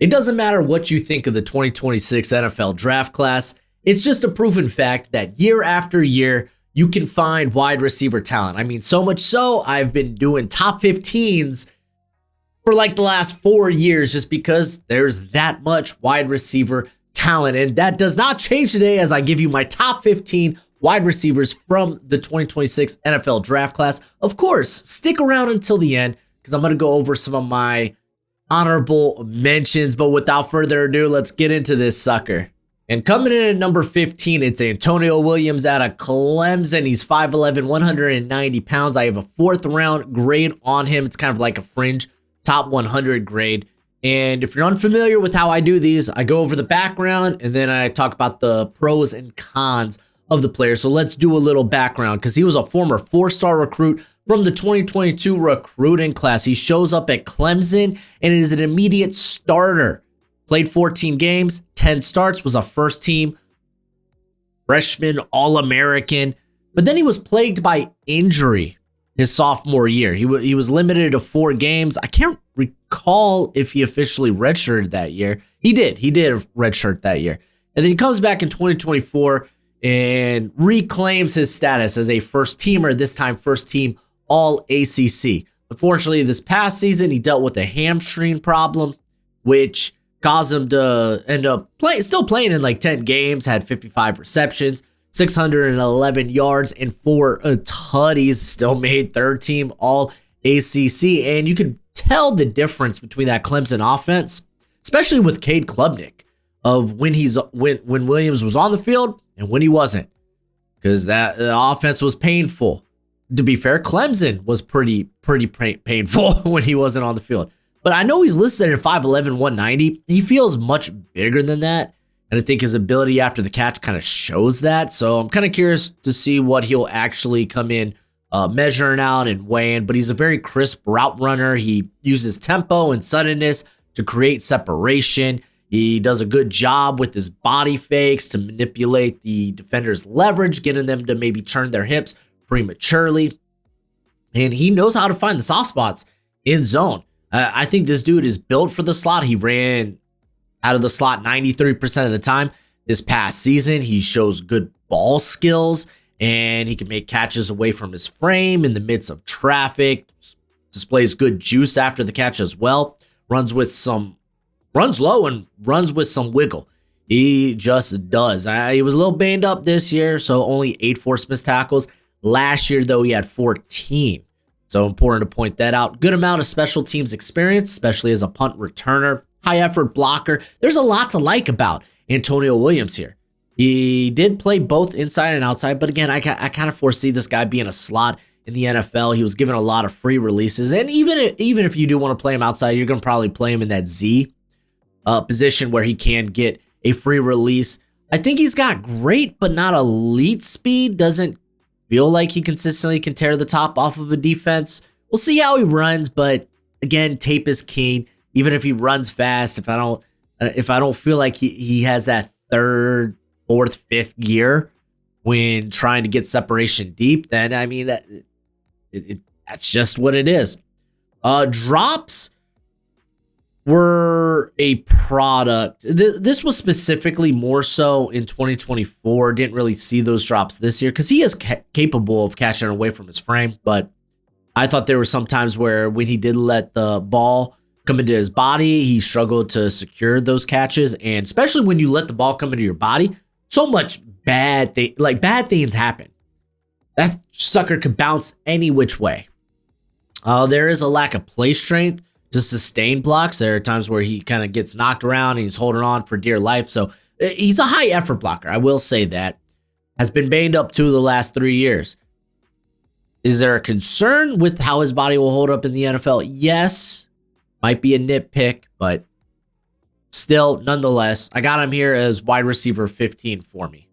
It doesn't matter what you think of the 2026 NFL draft class. It's just a proven fact that year after year, you can find wide receiver talent. I mean, so much so, I've been doing top 15s for like the last 4 years just because there's that much wide receiver talent. And that does not change today as I give you my top 15 wide receivers from the 2026 NFL draft class. Of course, stick around until the end because I'm going to go over some of my honorable mentions. But without further ado, let's get into this sucker. And coming in at number 15, it's Antonio Williams out of Clemson. He's 5'11", 190 pounds. I have a 4th round grade on him. It's kind of like a fringe top 100 grade. And if you're unfamiliar with how I do these, I go over the background and then I talk about the pros and cons of the player. So let's do a little background because he was a former 4-star recruit from the 2022 recruiting class. He shows up at Clemson and is an immediate starter. Played 14 games, 10 starts, was a first-team freshman All-American. But then he was plagued by injury his sophomore year. He was limited to 4 games. I can't recall if he officially redshirted that year. He did redshirt that year. And then he comes back in 2024 and reclaims his status as a first-teamer, this time first-team All-ACC. Unfortunately, this past season, he dealt with a hamstring problem, which caused him to end up still playing in like 10 games, had 55 receptions, 611 yards, and 4 tutties, still made 3rd team All-ACC. And you could tell the difference between that Clemson offense, especially with Cade Klubnik, of when Williams was on the field and when he wasn't, because the offense was painful. To be fair, Clemson was pretty painful when he wasn't on the field. But I know he's listed at 5'11", 190. He feels much bigger than that. And I think his ability after the catch kind of shows that. So I'm kind of curious to see what he'll actually come in measuring out and weighing. But he's a very crisp route runner. He uses tempo and suddenness to create separation. He does a good job with his body fakes to manipulate the defender's leverage, getting them to maybe turn their hips prematurely. And he knows how to find the soft spots in zone. I think this dude is built for the slot. He ran out of the slot 93% of the time this past season. He shows good ball skills, and he can make catches away from his frame in the midst of traffic. Displays good juice after the catch as well. Runs low and runs with some wiggle. He just does. He was a little banged up this year, so only 8 forced missed tackles. Last year, though, he had 14. So important to point that out. Good amount of special teams experience, especially as a punt returner. High effort blocker. There's a lot to like about Antonio Williams here. He did play both inside and outside, but again, I kind of foresee this guy being a slot in the NFL. He was given a lot of free releases, and even if you do want to play him outside, you're going to probably play him in that Z position where he can get a free release. I think he's got great but not elite speed. Doesn't feel like he consistently can tear the top off of a defense. We'll see how he runs, but again, tape is keen. Even if he runs fast, if I don't feel like he has that 3rd, 4th, 5th gear when trying to get separation deep, then I mean that's just what it is. Drops were a product. This was specifically more so in 2024. Didn't really see those drops this year because he is capable of catching away from his frame. But I thought there were some times where when he did let the ball come into his body, he struggled to secure those catches. And especially when you let the ball come into your body, so much bad things happen. That sucker could bounce any which way. There is a lack of play strength to sustain blocks. There are times where he kind of gets knocked around and he's holding on for dear life. So he's a high effort blocker. I will say that. Has been banged up 2 of the last 3 years. Is there a concern with how his body will hold up in the NFL? Yes. Might be a nitpick, but still, nonetheless, I got him here as wide receiver 15 for me.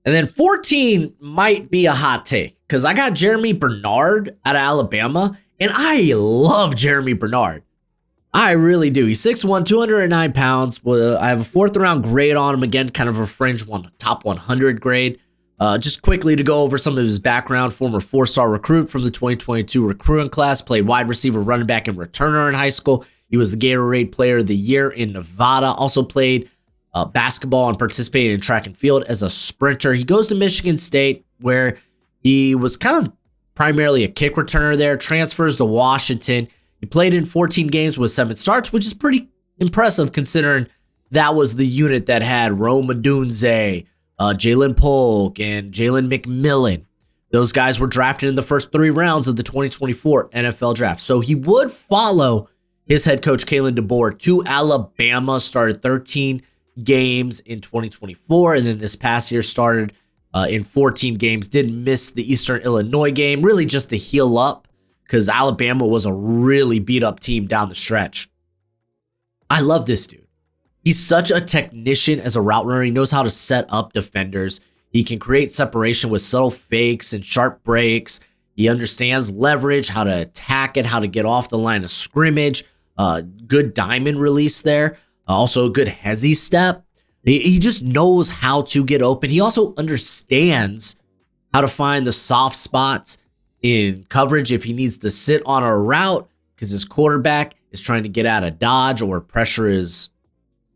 And then 14 might be a hot take because I got Jeremy Bernard out of Alabama, and I love Jeremy Bernard. I really do. He's 6'1", 209 pounds. I have a 4th round grade on him. Again, kind of a fringe top 100 grade. Just quickly to go over some of his background, former 4-star recruit from the 2022 recruiting class, played wide receiver, running back, and returner in high school. He was the Gatorade Player of the Year in Nevada. Also played basketball and participated in track and field as a sprinter. He goes to Michigan State, where he was kind of primarily a kick returner there, transfers to Washington. He played in 14 games with 7 starts, which is pretty impressive considering that was the unit that had Rome Odunze, Jalen Polk, and Jalen McMillan. Those guys were drafted in the first 3 rounds of the 2024 NFL draft. So he would follow his head coach, Kalen DeBoer, to Alabama, started 13 games in 2024, and then this past year started in 14 games. Didn't miss the Eastern Illinois game, really just to heal up because Alabama was a really beat up team down the stretch. I love this dude. He's such a technician as a route runner. He knows how to set up defenders. He can create separation with subtle fakes and sharp breaks. He understands leverage, how to attack it, how to get off the line of scrimmage. Good diamond release there. Also a good hezzy step. He just knows how to get open. He also understands how to find the soft spots in coverage if he needs to sit on a route because his quarterback is trying to get out of dodge or pressure is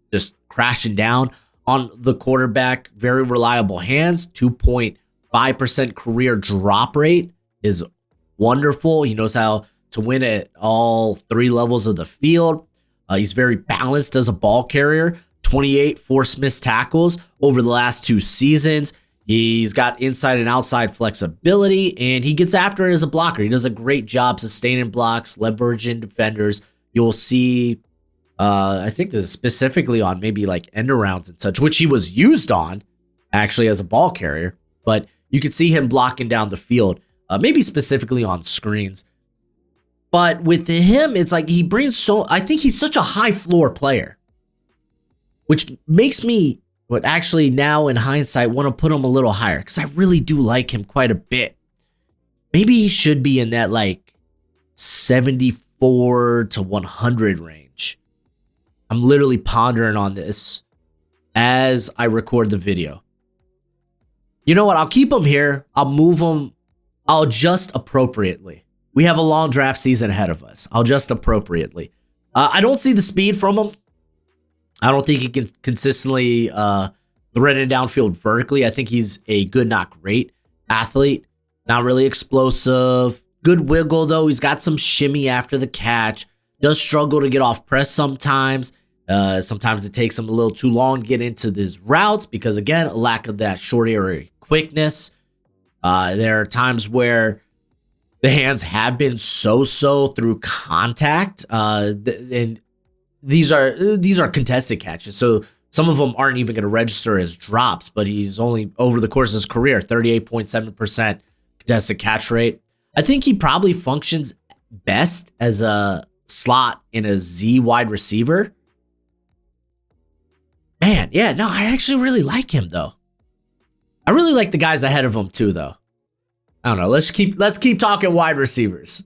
just crashing down on the quarterback. Very reliable hands. 2.5% career drop rate is wonderful. He knows how to win at all 3 levels of the field. He's very balanced as a ball carrier. 28 forced missed tackles over the last 2 seasons. He's got inside and outside flexibility, and he gets after it as a blocker. He does a great job sustaining blocks, leveraging defenders. You'll see, I think this is specifically on maybe like end arounds and such, which he was used on actually as a ball carrier, but you can see him blocking down the field, maybe specifically on screens. But with him, it's like he brings I think he's such a high floor player, which makes me, but actually now in hindsight, want to put him a little higher because I really do like him quite a bit. Maybe he should be in that like 74 to 100 range. I'm literally pondering on this as I record the video. You know what? I'll keep him here. I'll move him. I'll adjust appropriately. We have a long draft season ahead of us. I'll adjust appropriately. I don't see the speed from him. I don't think he can consistently thread it downfield vertically. I think he's a good, not great athlete. Not really explosive. Good wiggle, though. He's got some shimmy after the catch. Does struggle to get off press sometimes. Sometimes it takes him a little too long to get into these routes because, again, a lack of that short area quickness. There are times where the hands have been so-so through contact. And these are contested catches, so some of them aren't even going to register as drops, but he's only, over the course of his career, 38.7% contested catch rate. I think he probably functions best as a slot in a Z wide receiver. Man, yeah, no, I actually really like him, though. I really like the guys ahead of him, too, though. I don't know, let's keep talking wide receivers.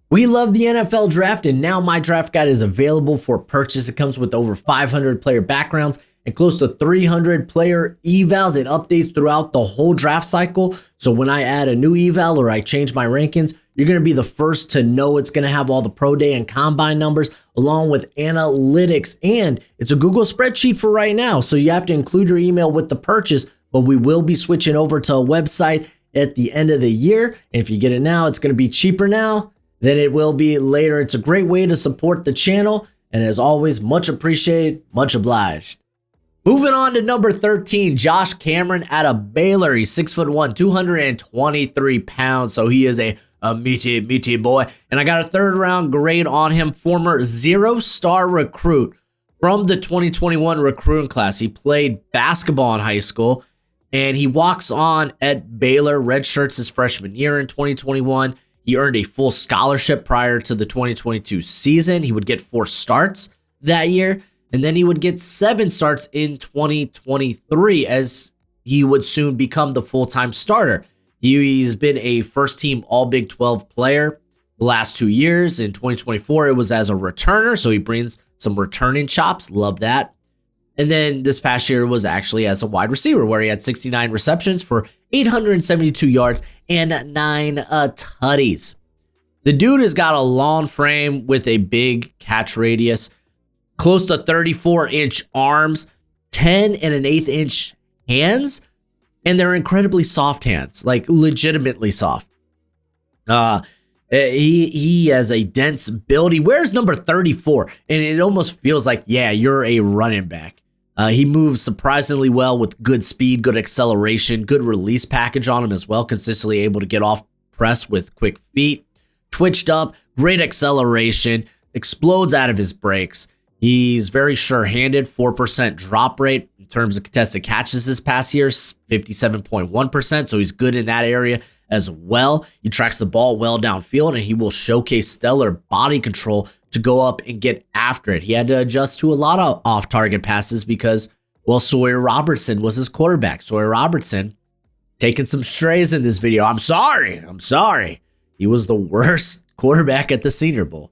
We love the NFL draft, and now my draft guide is available for purchase. It comes with over 500 player backgrounds and close to 300 player evals. It updates throughout the whole draft cycle. So when I add a new eval or I change my rankings, you're going to be the first to know. It's going to have all the pro day and combine numbers along with analytics, and it's a Google spreadsheet for right now. So you have to include your email with the purchase, but we will be switching over to a website at the end of the year. And if you get it now, it's going to be cheaper now than it will be later. It's a great way to support the channel. And as always, much appreciated, much obliged. Moving on to number 13, Josh Cameron out of Baylor. He's 6'1", 223 pounds. So he is a meaty boy. And I got a 3rd round grade on him. Former 0-star recruit from the 2021 recruiting class. He played basketball in high school. And he walks on at Baylor, redshirts his freshman year in 2021. He earned a full scholarship prior to the 2022 season. He would get 4 starts that year, and then he would get 7 starts in 2023 as he would soon become the full-time starter. He's been a first-team All-Big 12 player the last 2 years. In 2024, it was as a returner, so he brings some returning chops. Love that. And then this past year was actually as a wide receiver, where he had 69 receptions for 872 yards and 9 tutties. The dude has got a long frame with a big catch radius, close to 34-inch arms, 10 and an eighth inch hands, and they're incredibly soft hands, like legitimately soft. He has a dense build. He wears number 34, and it almost feels like, yeah, you're a running back. He moves surprisingly well with good speed, good acceleration, good release package on him as well, consistently able to get off press with quick feet. Twitched up, great acceleration, explodes out of his breaks. He's very sure-handed, 4% drop rate in terms of contested catches this past year, 57.1%, so he's good in that area as well. He tracks the ball well downfield, and he will showcase stellar body control to go up and get after it. He had to adjust to a lot of off-target passes because, well, Sawyer Robertson was his quarterback. Sawyer Robertson taking some strays in this video. I'm sorry. He was the worst quarterback at the Senior Bowl.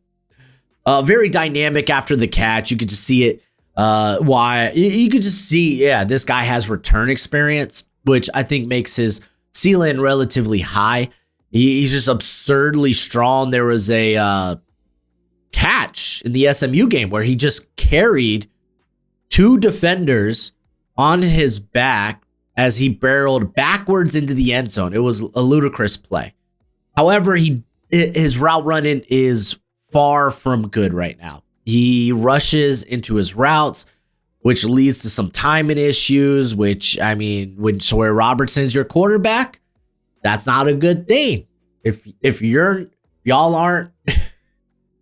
Very dynamic after the catch. You could just see it. You could just see, this guy has return experience, which I think makes his ceiling relatively high. He's just absurdly strong. There was a catch in the SMU game where he just carried 2 defenders on his back as he barreled backwards into the end zone. It was a ludicrous play. However, his route running is far from good right now. He rushes into his routes, which leads to some timing issues, which, I mean, when Sawyer Robertson's your quarterback, that's not a good thing. If y'all aren't,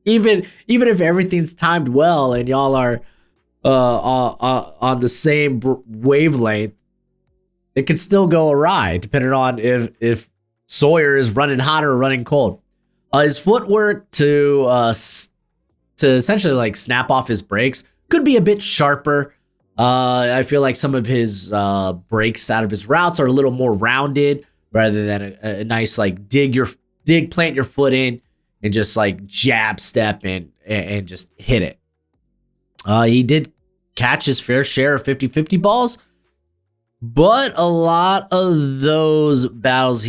even if everything's timed well and y'all are on the same wavelength, it could still go awry depending on if Sawyer is running hot or running cold. His footwork to essentially like snap off his breaks could be a bit sharper. I feel like some of his breaks out of his routes are a little more rounded rather than a nice like plant your foot in and just like jab step and just hit it. He did catch his fair share of 50-50 balls, but a lot of those battles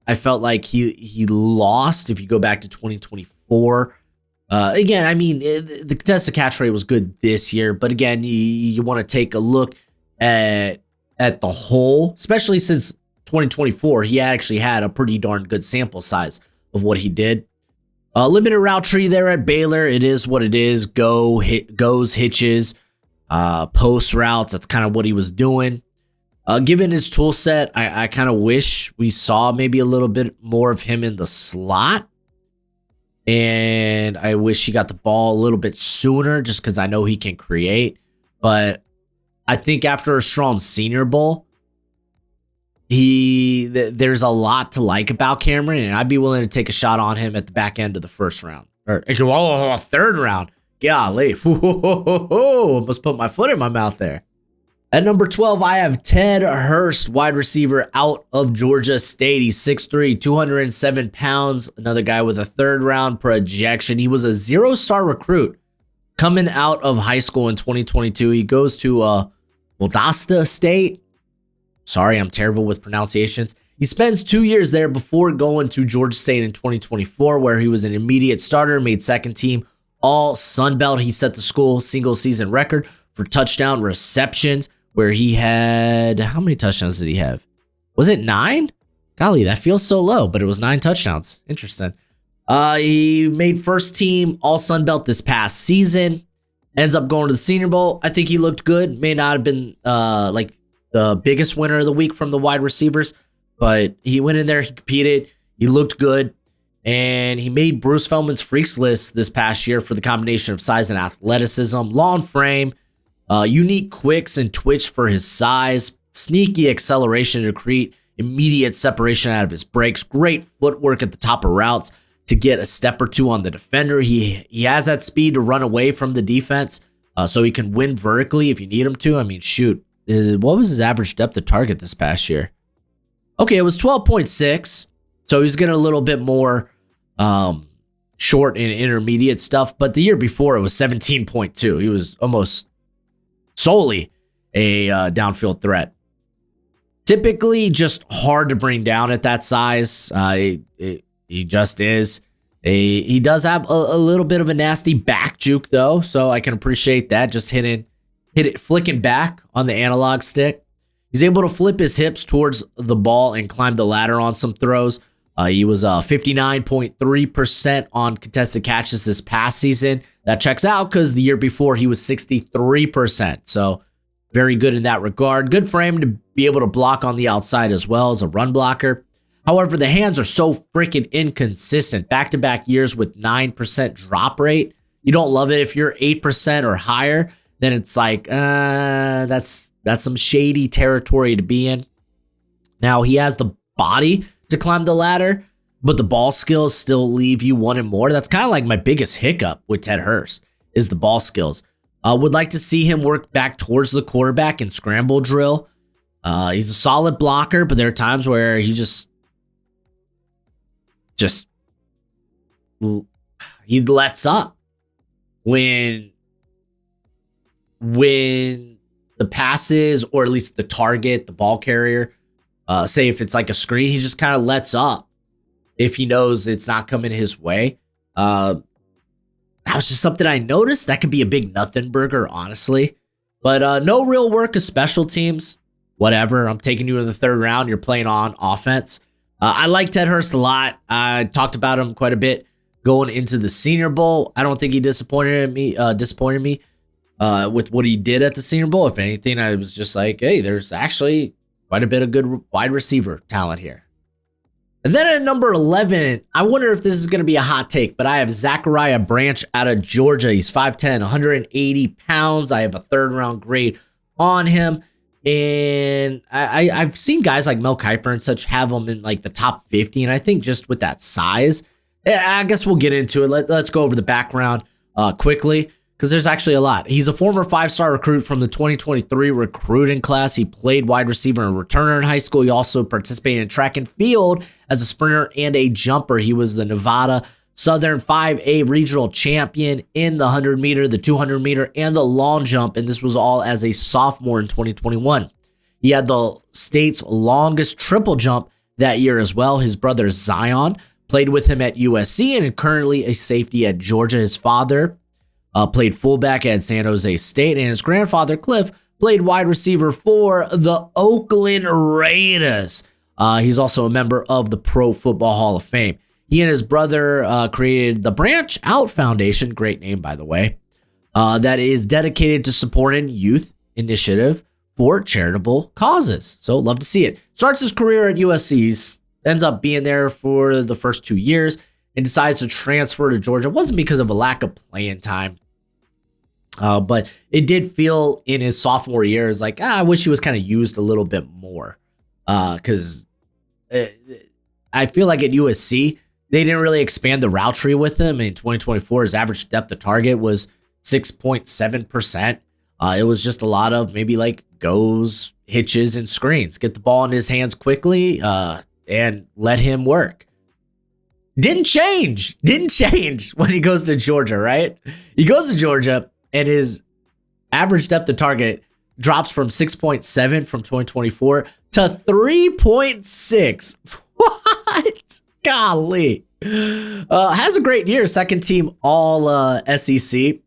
I felt like he lost. If you go back to 2024, again, I mean, the contested catch rate was good this year, but again, you want to take a look at the whole, especially since 2024, he actually had a pretty darn good sample size of what he did. Limited route tree there at Baylor. It is what it is. Goes, hitches, post routes. That's kind of what he was doing. Given his tool set, I kind of wish we saw maybe a little bit more of him in the slot. And I wish he got the ball a little bit sooner just because I know he can create. But I think after a strong Senior Bowl, there's a lot to like about Cameron, and I'd be willing to take a shot on him at the back end of the first round. Or third round. Golly. Almost put my foot in my mouth there. At number 12, I have Ted Hurst, wide receiver out of Georgia State. He's 6'3", 207 pounds. Another guy with a third-round projection. He was a 0-star recruit coming out of high school in 2022. He goes to Valdosta State. Sorry, I'm terrible with pronunciations. He spends 2 years there before going to Georgia State in 2024, where he was an immediate starter, made second team all Sun Belt. He set the school single-season record for touchdown receptions, where he had, how many touchdowns did he have? Was it 9? Golly, that feels so low, but it was 9 touchdowns. Interesting. He made first team all Sun Belt this past season. Ends up going to the Senior Bowl. I think he looked good. May not have been like the biggest winner of the week from the wide receivers, but he went in there, he competed, he looked good, and he made Bruce Feldman's Freaks list this past year for the combination of size and athleticism, long frame, unique quicks and twitch for his size, sneaky acceleration to create immediate separation out of his breaks, great footwork at the top of routes to get a step or two on the defender. He has that speed to run away from the defense, so he can win vertically if you need him to. I mean, shoot, what was his average depth of target this past year? Okay, it was 12.6, so he's getting a little bit more short and intermediate stuff, but the year before it was 17.2. He was almost solely a downfield threat. Typically just hard to bring down at that size. He just is. He does have a little bit of a nasty back juke though, so I can appreciate that. Just flicking back on the analog stick. He's able to flip his hips towards the ball and climb the ladder on some throws. He was 59.3% on contested catches this past season. That checks out because the year before he was 63%. So very good in that regard. Good for him to be able to block on the outside as well as a run blocker. However, the hands are so freaking inconsistent. Back-to-back years with 9% drop rate. You don't love it. If you're 8% or higher, then it's like, that's some shady territory to be in. Now, he has the body to climb the ladder, but the ball skills still leave you wanting more. That's kind of like my biggest hiccup with Ted Hurst is the ball skills. Would like to see him work back towards the quarterback and scramble drill. He's a solid blocker, but there are times where he he lets up when the passes, or at least the target, the ball carrier, say if it's like a screen, he just kind of lets up if he knows it's not coming his way. That was just something I noticed. That could be a big nothing burger, honestly. But no real work of special teams. Whatever. I'm taking you in the third round. You're playing on offense. I like Ted Hurst a lot. I talked about him quite a bit going into the Senior Bowl. I don't think he disappointed me with what he did at the Senior Bowl. If anything, I was just like, hey, there's actually quite a bit of good wide receiver talent here. And then at number 11, I wonder if this is going to be a hot take, but I have Zachariah Branch out of Georgia. He's 5'10", 180 pounds. I have a third round grade on him. And I've seen guys like Mel Kiper and such have him in like the top 50. And I think just with that size, I guess we'll get into it. Let's go over the background quickly, because there's actually a lot. He's a former 5-star recruit from the 2023 recruiting class. He played wide receiver and returner in high school. He also participated in track and field as a sprinter and a jumper. He was the Nevada Southern 5A regional champion in the 100 meter, the 200 meter, and the long jump. And this was all as a sophomore in 2021. He had the state's longest triple jump that year as well. His brother Zion played with him at USC and is currently a safety at Georgia. His father played fullback at San Jose State, and his grandfather, Cliff, played wide receiver for the Oakland Raiders. He's also a member of the Pro Football Hall of Fame. He and his brother created the Branch Out Foundation, great name, by the way, that is dedicated to supporting youth initiative for charitable causes. So love to see it. Starts his career at USC, ends up being there for the first 2 years, and decides to transfer to Georgia. It wasn't because of a lack of playing time. But it did feel in his sophomore year as like, I wish he was kind of used a little bit more. Because I feel like at USC, they didn't really expand the route tree with him. In 2024, his average depth of target was 6.7%. It was just a lot of maybe like goes, hitches, and screens. Get the ball in his hands quickly and let him work. Didn't change when he goes to Georgia, right? He goes to Georgia, and his average depth of target drops from 6.7 from 2024 to 3.6. What? Golly. Has a great year. Second team all SEC.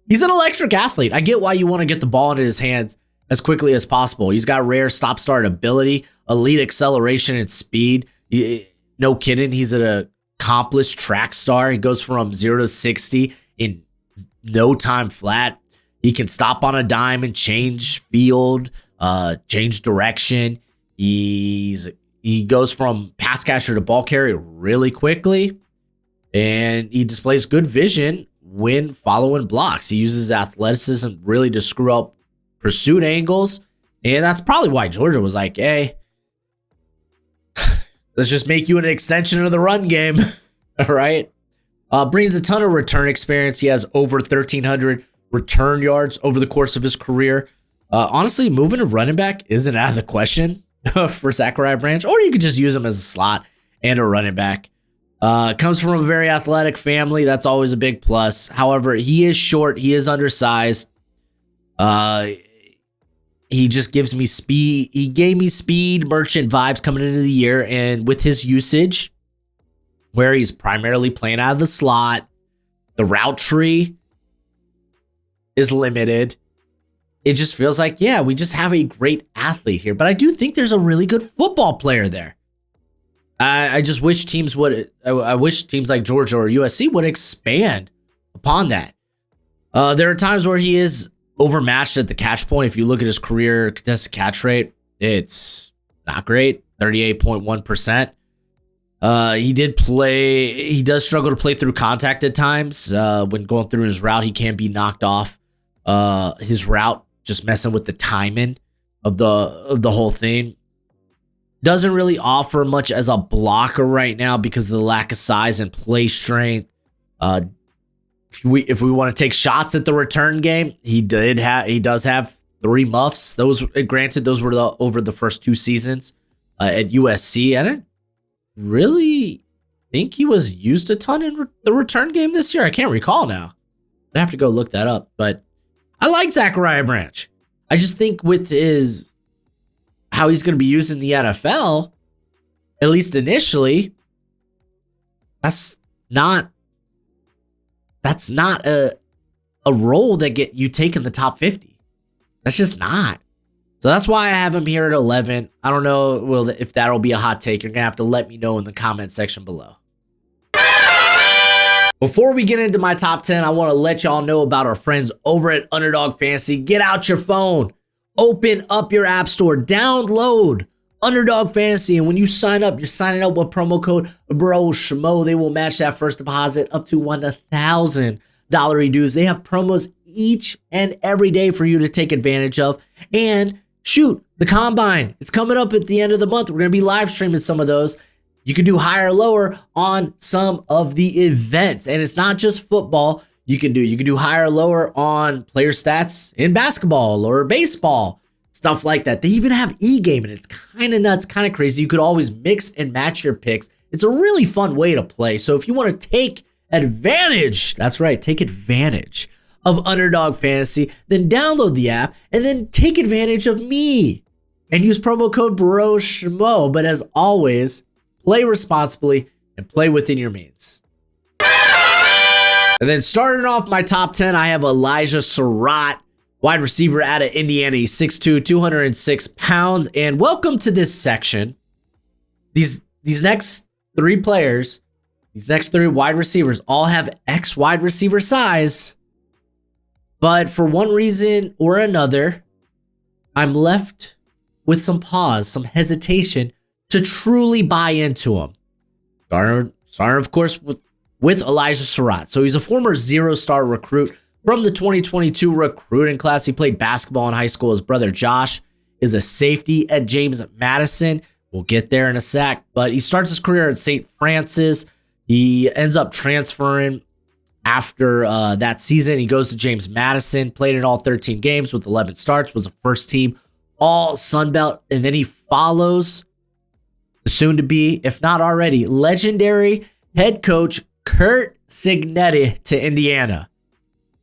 He's an electric athlete. I get why you want to get the ball into his hands as quickly as possible. He's got rare stop-start ability, elite acceleration and speed. No kidding. He's an accomplished track star. He goes from 0 to 60 in no time flat. He can stop on a dime and change field, change direction. He goes from pass catcher to ball carrier really quickly, and he displays good vision when following blocks. He uses athleticism really to screw up pursuit angles, and that's probably why Georgia was like, hey, let's just make you an extension of the run game. All right. Brings a ton of return experience. He has over 1,300 return yards over the course of his career. Honestly, moving to running back isn't out of the question for Zachariah Branch, or you could just use him as a slot and a running back. Comes from a very athletic family. That's always a big plus. However, he is short. He is undersized. he just gives me speed. He gave me speed merchant vibes coming into the year. And with his usage, where he's primarily playing out of the slot, the route tree is limited. It just feels like, yeah, we just have a great athlete here. But I do think there's a really good football player there. I just wish teams would. I wish teams like Georgia or USC would expand upon that. There are times where he is overmatched at the catch point. If you look at his career contested catch rate, it's not great, 38.1%. He does struggle to play through contact at times. When going through his route, he can be knocked off his route, just messing with the timing of the whole thing. Doesn't really offer much as a blocker right now because of the lack of size and play strength. If we want to take shots at the return game, he does have 3 muffs. Those, granted, those were over the first 2 seasons at USC. I didn't really think he was used a ton in the return game this year. I can't recall now. I'd have to go look that up. But I like Zachariah Branch. I just think with how he's going to be used in the NFL, at least initially, that's not a role that you take in the top 50. That's just not. So that's why I have him here at 11. I don't know if that'll be a hot take. You're going to have to let me know in the comment section below. Before we get into my top 10, I want to let y'all know about our friends over at Underdog Fantasy. Get out your phone. Open up your app store. Download Underdog Fantasy. And when you sign up, you're signing up with promo code Broshmo. They will match that first deposit up to $1,000 reduce. They have promos each and every day for you to take advantage of. And shoot, the Combine. It's coming up at the end of the month. We're going to be live streaming some of those. You can do higher or lower on some of the events. And it's not just football. You can do higher or lower on player stats in basketball or baseball, stuff like that. They even have e-game, and it's kind of nuts, kind of crazy. You could always mix and match your picks. It's a really fun way to play. So if you want to take advantage, that's right, take advantage of Underdog Fantasy, then download the app and then take advantage of me and use promo code Broshmo. But as always, play responsibly and play within your means. And then starting off my top 10, I have Elijah Surratt, wide receiver out of Indiana. He's 6'2", 206 pounds. And welcome to this section. These next 3 players, these next 3 wide receivers all have X wide receiver size. But for one reason or another, I'm left with some pause, some hesitation to truly buy into him. Starting of course, with Elijah Surratt. So he's a former 0-star recruit from the 2022 recruiting class. He played basketball in high school. His brother Josh is a safety at James Madison. We'll get there in a sec. But he starts his career at St. Francis. He ends up transferring after that season. He goes to James Madison, played in all 13 games with 11 starts, was a first team all Sun Belt. And then he follows the soon to be, if not already, legendary head coach Curt Cignetti to Indiana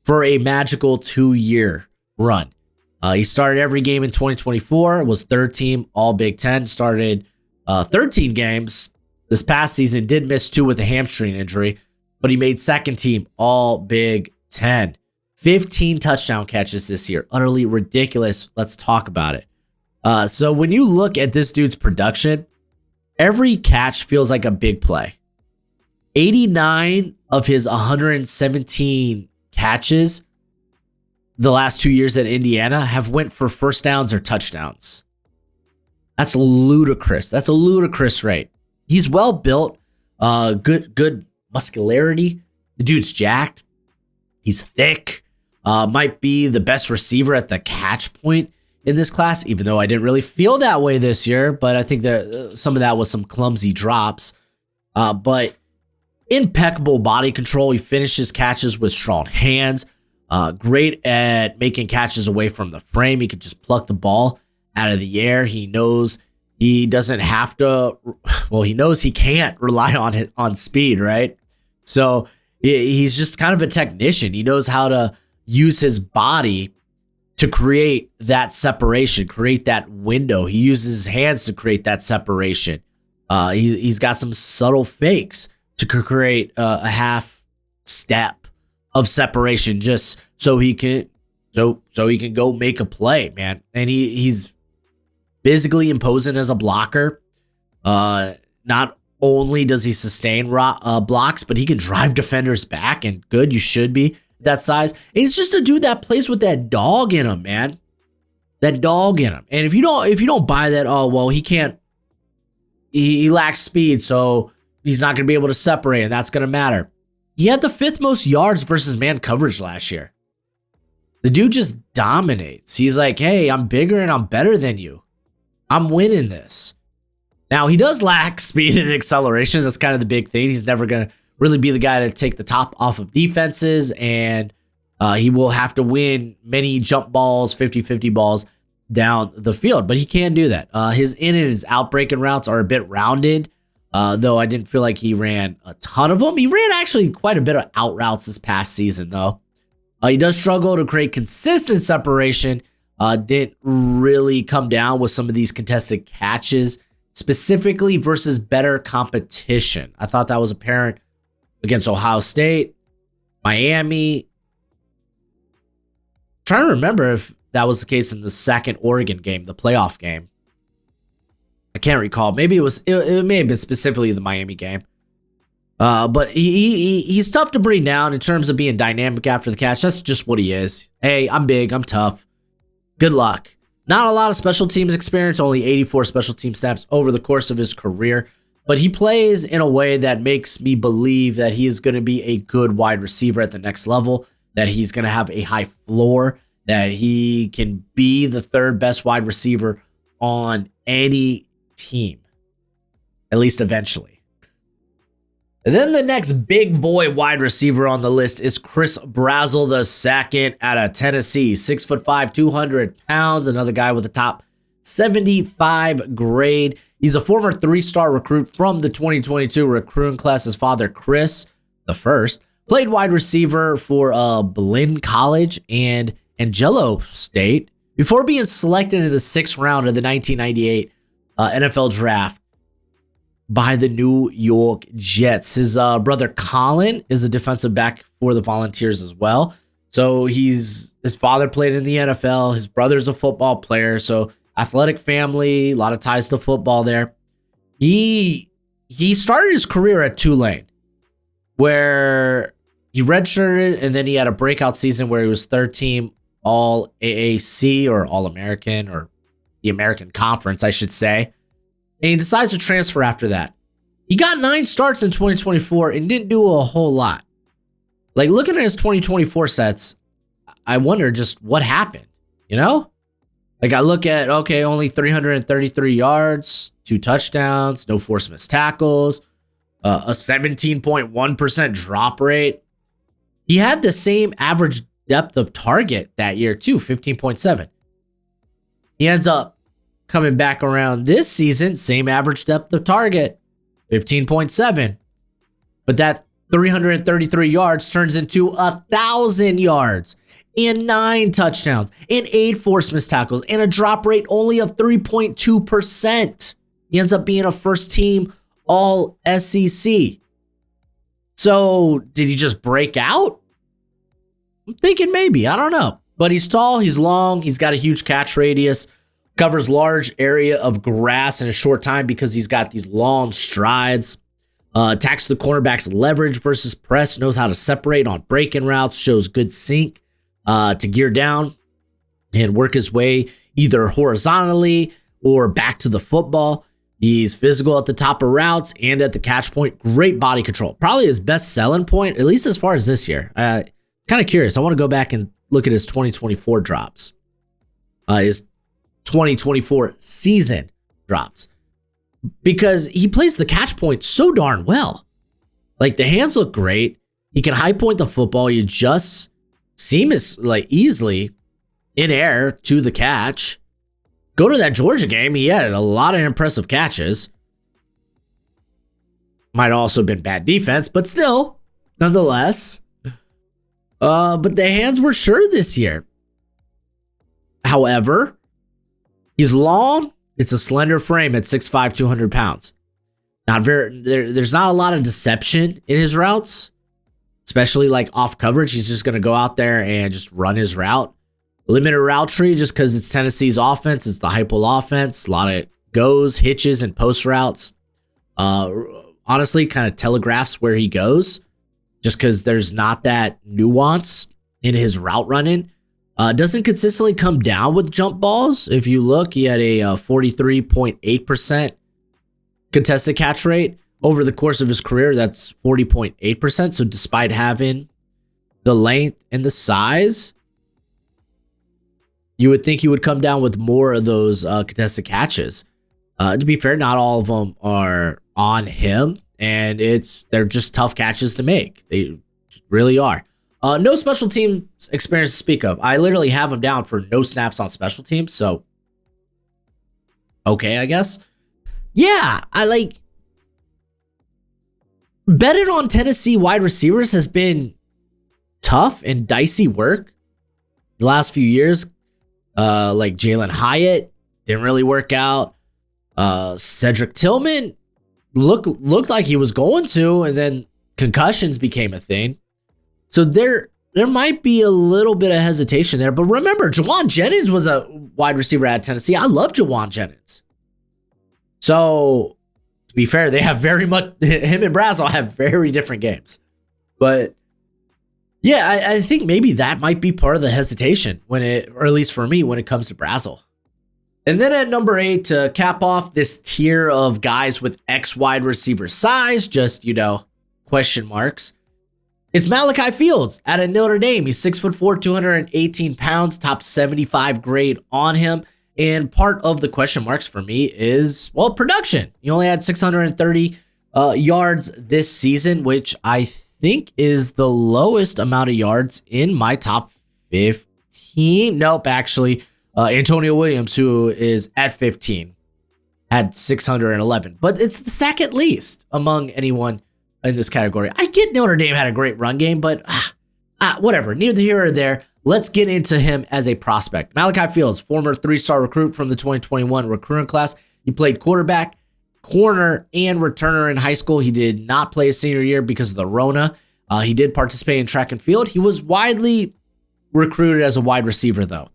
for a magical 2-year run. He started every game in 2024, was third team all Big Ten, started 13 games this past season, did miss 2 with a hamstring injury, but he made second team all Big Ten. 15 touchdown catches this year, utterly ridiculous. Let's talk about it. So when you look at this dude's production, every catch feels like a big play. 89 of his 117 catches the last 2 years at Indiana have went for first downs or touchdowns. That's ludicrous. That's a ludicrous rate. He's well built, good muscularity. The dude's jacked. He's thick. Might be the best receiver at the catch point in this class, even though I didn't really feel that way this year. But I think that some of that was some clumsy drops. But impeccable body control. He finishes catches with strong hands. Great at making catches away from the frame. He could just pluck the ball out of the air. He knows he doesn't have to. Well, he knows he can't rely on speed, right? So he's just kind of a technician. He knows how to use his body to create that separation, create that window. He uses his hands to create that separation. He's got some subtle fakes to create a half step of separation, just so he can go make a play, man. And he's physically imposing as a blocker. Not only does he sustain blocks, but he can drive defenders back, and good, you should be that size. And he's just a dude that plays with that dog in him, man. That dog in him. And if you don't buy that, oh well, he lacks speed, so he's not going to be able to separate, and that's going to matter. He had the 5th most yards versus man coverage last year. The dude just dominates. He's like, hey, I'm bigger and I'm better than you. I'm winning this. Now, he does lack speed and acceleration. That's kind of the big thing. He's never going to really be the guy to take the top off of defenses, and he will have to win many jump balls, 50-50 balls down the field, but he can do that. His in and his out breaking routes are a bit rounded, though I didn't feel like he ran a ton of them. He ran actually quite a bit of out routes this past season, though. He does struggle to create consistent separation. Didn't really come down with some of these contested catches, specifically versus better competition. I thought that was apparent against Ohio State, Miami. I'm trying to remember if that was the case in the second Oregon game, the playoff game. I can't recall. Maybe it may have been specifically the Miami game. But he's tough to bring down in terms of being dynamic after the catch. That's just what he is. Hey, I'm big, I'm tough. Good luck. Not a lot of special teams experience, only 84 special team snaps over the course of his career. But he plays in a way that makes me believe that he is going to be a good wide receiver at the next level, that he's going to have a high floor, that he can be the 3rd best wide receiver on any team, at least eventually. And then the next big boy wide receiver on the list is Chris Brazzell II out of Tennessee. 6'5", 200 pounds, another guy with a top 75 grade. He's a former 3-star recruit from the 2022 recruiting class. His father, Chris, the first, played wide receiver for Blinn College and Angelo State before being selected in the 6th round of the 1998 NFL draft by the New York Jets. His brother Colin is a defensive back for the Volunteers as well. So his father played in the NFL. His brother's a football player. So athletic family, a lot of ties to football there. He started his career at Tulane, where he redshirted, and then he had a breakout season where he was 3rd team All AAC or All American, or the American Conference, I should say. And he decides to transfer after that. He got 9 starts in 2024 and didn't do a whole lot. Like, looking at his 2024 sets, I wonder just what happened, you know? Like, I look at, okay, only 333 yards, 2 touchdowns, no forced missed tackles, a 17.1% drop rate. He had the same average depth of target that year too, 15.7. He ends up coming back around this season, same average depth of target, 15.7. But that 333 yards turns into 1,000 yards and 9 touchdowns and 8 forced missed tackles and a drop rate only of 3.2%. He ends up being a 1st team All SEC. So did he just break out? I'm thinking maybe. I don't know. But he's tall, he's long, he's got a huge catch radius, covers large area of grass in a short time because he's got these long strides. Attacks the cornerback's leverage versus press, knows how to separate on breaking routes, shows good sync to gear down and work his way either horizontally or back to the football. He's physical at the top of routes and at the catch point. Great body control. Probably his best selling point, at least as far as this year. Kind of curious. I want to go back and look at his 2024 drops. His 2024 season drops. Because he plays the catch point so darn well. Like, the hands look great. He can high point the football. You just seem as like easily in air to the catch. Go to that Georgia game. He had a lot of impressive catches. Might also have been bad defense, but still, nonetheless. But the hands were sure this year. However, he's long. It's a slender frame at 6'5", 200 pounds. There's not a lot of deception in his routes, especially like off coverage. He's just going to go out there and just run his route. Limited route tree just because it's Tennessee's offense. It's the Heupel offense. A lot of goes, hitches, and post routes. Honestly, kind of telegraphs where he goes just because there's not that nuance in his route running. Doesn't consistently come down with jump balls. If you look, he had a 43.8% contested catch rate. Over the course of his career, that's 40.8%. So despite having the length and the size, you would think he would come down with more of those contested catches. To be fair, not all of them are on him, and they're just tough catches to make. They really are. No special teams experience to speak of. I literally have him down for no snaps on special teams, so okay, I guess. Yeah, betting on Tennessee wide receivers has been tough and dicey work the last few years. Like Jalen Hyatt didn't really work out. Cedric Tillman looked like he was going to, and then concussions became a thing. So there might be a little bit of hesitation there. But remember, Jawan Jennings was a wide receiver at Tennessee. I love Jawan Jennings. So to be fair, they have him and Brazel have very different games. But yeah, I think maybe that might be part of the hesitation or at least for me, when it comes to Brazel. And then at number 8, to cap off this tier of guys with X wide receiver size, just, question marks, it's Malachi Fields out of Notre Dame. He's 6'4", 218 pounds, top 75 grade on him. And part of the question marks for me is, production. He only had 630 yards this season, which I think is the lowest amount of yards in my top 15. Nope, actually. Antonio Williams, who is at 15, had 611. But it's the second least among anyone in this category. I get Notre Dame had a great run game, but whatever. Neither here or there. Let's get into him as a prospect. Malachi Fields, former 3-star recruit from the 2021 recruiting class. He played quarterback, corner, and returner in high school. He did not play his senior year because of the Rona. He did participate in track and field. He was widely recruited as a wide receiver, though.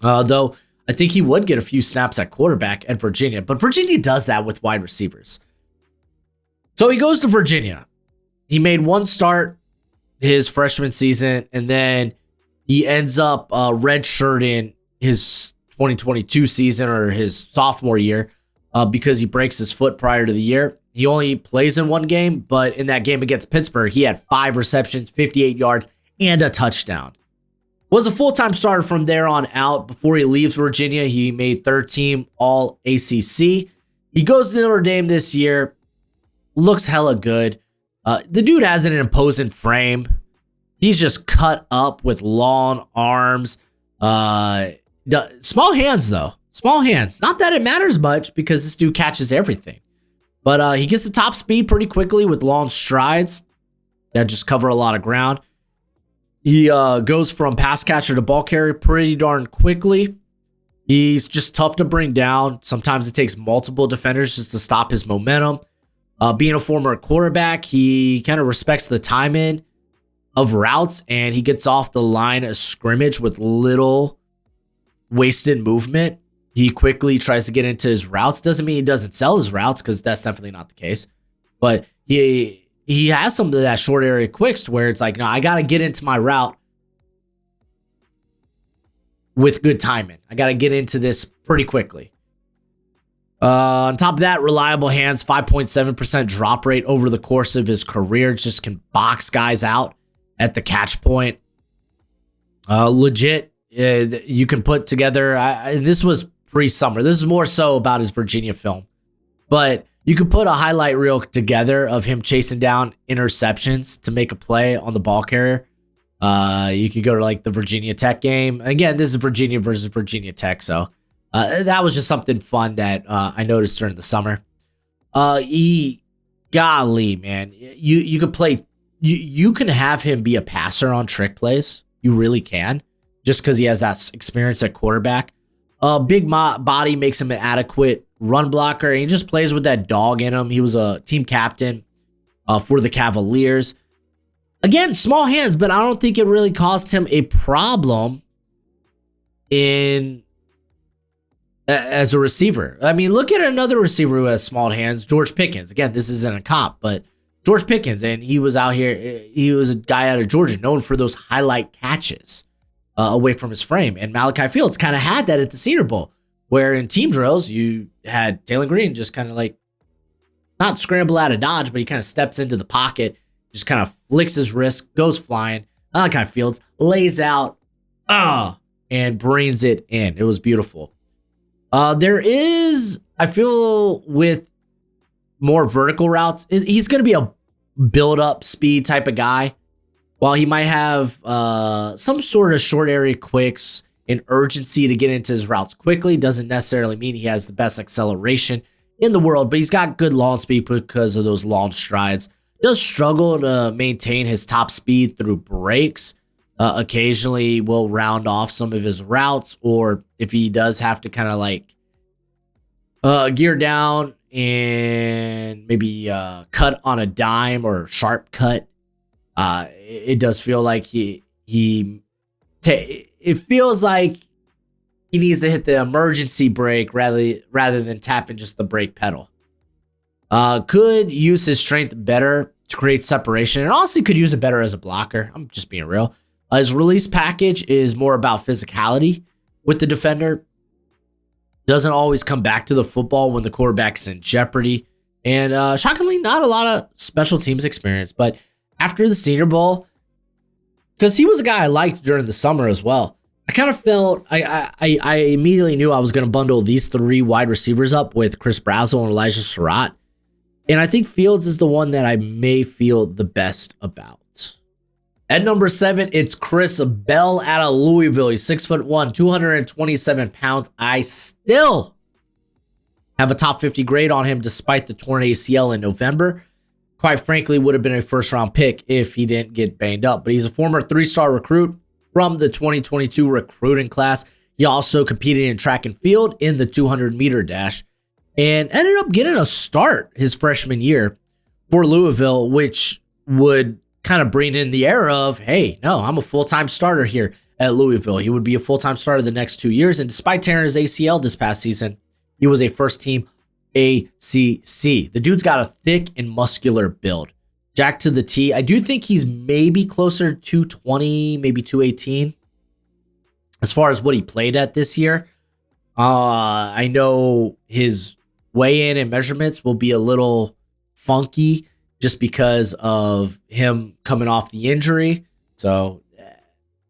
Though I think he would get a few snaps at quarterback at Virginia, but Virginia does that with wide receivers. So he goes to Virginia. He made one start his freshman season, and then he ends up redshirting his 2022 season or his sophomore year because he breaks his foot prior to the year. He only plays in one game, but in that game against Pittsburgh, he had 5 receptions, 58 yards, and a touchdown. Was a full-time starter from there on out. Before he leaves Virginia, he made third team All ACC. He goes to Notre Dame this year. Looks hella good. The dude has an imposing frame. He's just cut up with long arms. Small hands, though. Small hands. Not that it matters much because this dude catches everything. But he gets the top speed pretty quickly with long strides that just cover a lot of ground. He goes from pass catcher to ball carrier pretty darn quickly. He's just tough to bring down. Sometimes it takes multiple defenders just to stop his momentum. Being a former quarterback, he kind of respects the timing of routes, and he gets off the line of scrimmage with little wasted movement. He quickly tries to get into his routes. Doesn't mean he doesn't sell his routes, because that's definitely not the case. But he has some of that short area quicks where it's like, no, I got to get into my route with good timing. I got to get into this pretty quickly. On top of that, reliable hands, 5.7% drop rate over the course of his career. Just can box guys out at the catch point. Legit, you can put together, this was pre-summer. This is more so about his Virginia film. But you could put a highlight reel together of him chasing down interceptions to make a play on the ball carrier. You could go to like the Virginia Tech game. Again, this is Virginia versus Virginia Tech, so that was just something fun that I noticed during the summer. Golly, man, you could play. You can have him be a passer on trick plays. You really can. just because he has that experience at quarterback. Big body makes him an adequate run blocker. And he just plays with that dog in him. He was a team captain for the Cavaliers. Again, small hands, but I don't think it really caused him a problem as a receiver. I mean, look at another receiver who has small hands, George Pickens. Again, this isn't a comp, but George Pickens, and he was out here. He was a guy out of Georgia known for those highlight catches away from his frame. And Malachi Fields kind of had that at the Senior Bowl, where in team drills, you had Taylor Green just kind of like not scramble out of dodge, but he kind of steps into the pocket, just kind of flicks his wrist, goes flying. Malachi Fields lays out and brings it in. It was beautiful. There is, I feel, with more vertical routes, he's going to be a build-up speed type of guy. While he might have some sort of short area quicks and urgency to get into his routes quickly, doesn't necessarily mean he has the best acceleration in the world, but he's got good launch speed because of those long strides. Does struggle to maintain his top speed through breaks. Occasionally will round off some of his routes, or if he does have to kind of like gear down and maybe cut on a dime or sharp cut, it does feel like it feels like he needs to hit the emergency brake rather than tapping just the brake pedal. Could use his strength better to create separation, and honestly could use it better as a blocker. I'm just being real. His release package is more about physicality with the defender. Doesn't always come back to the football when the quarterback's in jeopardy. And shockingly, not a lot of special teams experience. But after the Senior Bowl, because he was a guy I liked during the summer as well, I kind of felt, I immediately knew I was going to bundle these three wide receivers up with Chris Brazzell and Elijah Surratt. And I think Fields is the one that I may feel the best about. At number 7, it's Chris Bell out of Louisville. He's 6'1", 227 pounds. I still have a top 50 grade on him despite the torn ACL in November. Quite frankly, would have been a first-round pick if he didn't get banged up. But he's a former 3-star recruit from the 2022 recruiting class. He also competed in track and field in the 200-meter dash and ended up getting a start his freshman year for Louisville, which would kind of bring in the era of, hey, no, I'm a full-time starter here at Louisville. He would be a full-time starter the next 2 years. And despite tearing his ACL this past season, he was a first-team ACC. The dude's got a thick and muscular build. Jack to the T. I do think he's maybe closer to 220, maybe 218 as far as what he played at this year. I know his weigh-in and measurements will be a little funky just because of him coming off the injury. So,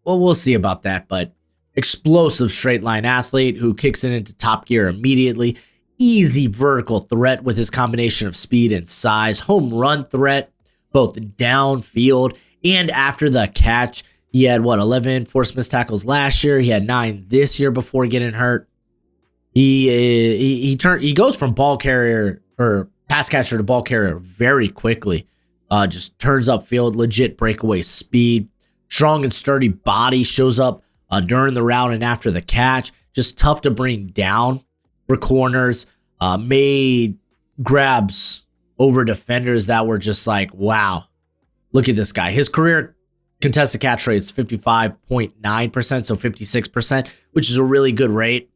well, we'll see about that. But explosive straight line athlete who kicks it into top gear immediately. Easy vertical threat with his combination of speed and size. Home run threat, both downfield and after the catch. He had, 11 forced missed tackles last year. He had 9 this year before getting hurt. He goes from ball carrier or pass catcher to ball carrier very quickly. Just turns upfield, legit breakaway speed. Strong and sturdy body, shows up during the route and after the catch. Just tough to bring down for corners. Made grabs over defenders that were just like, wow, look at this guy. His career contested catch rate is 55.9%, so 56%, which is a really good rate.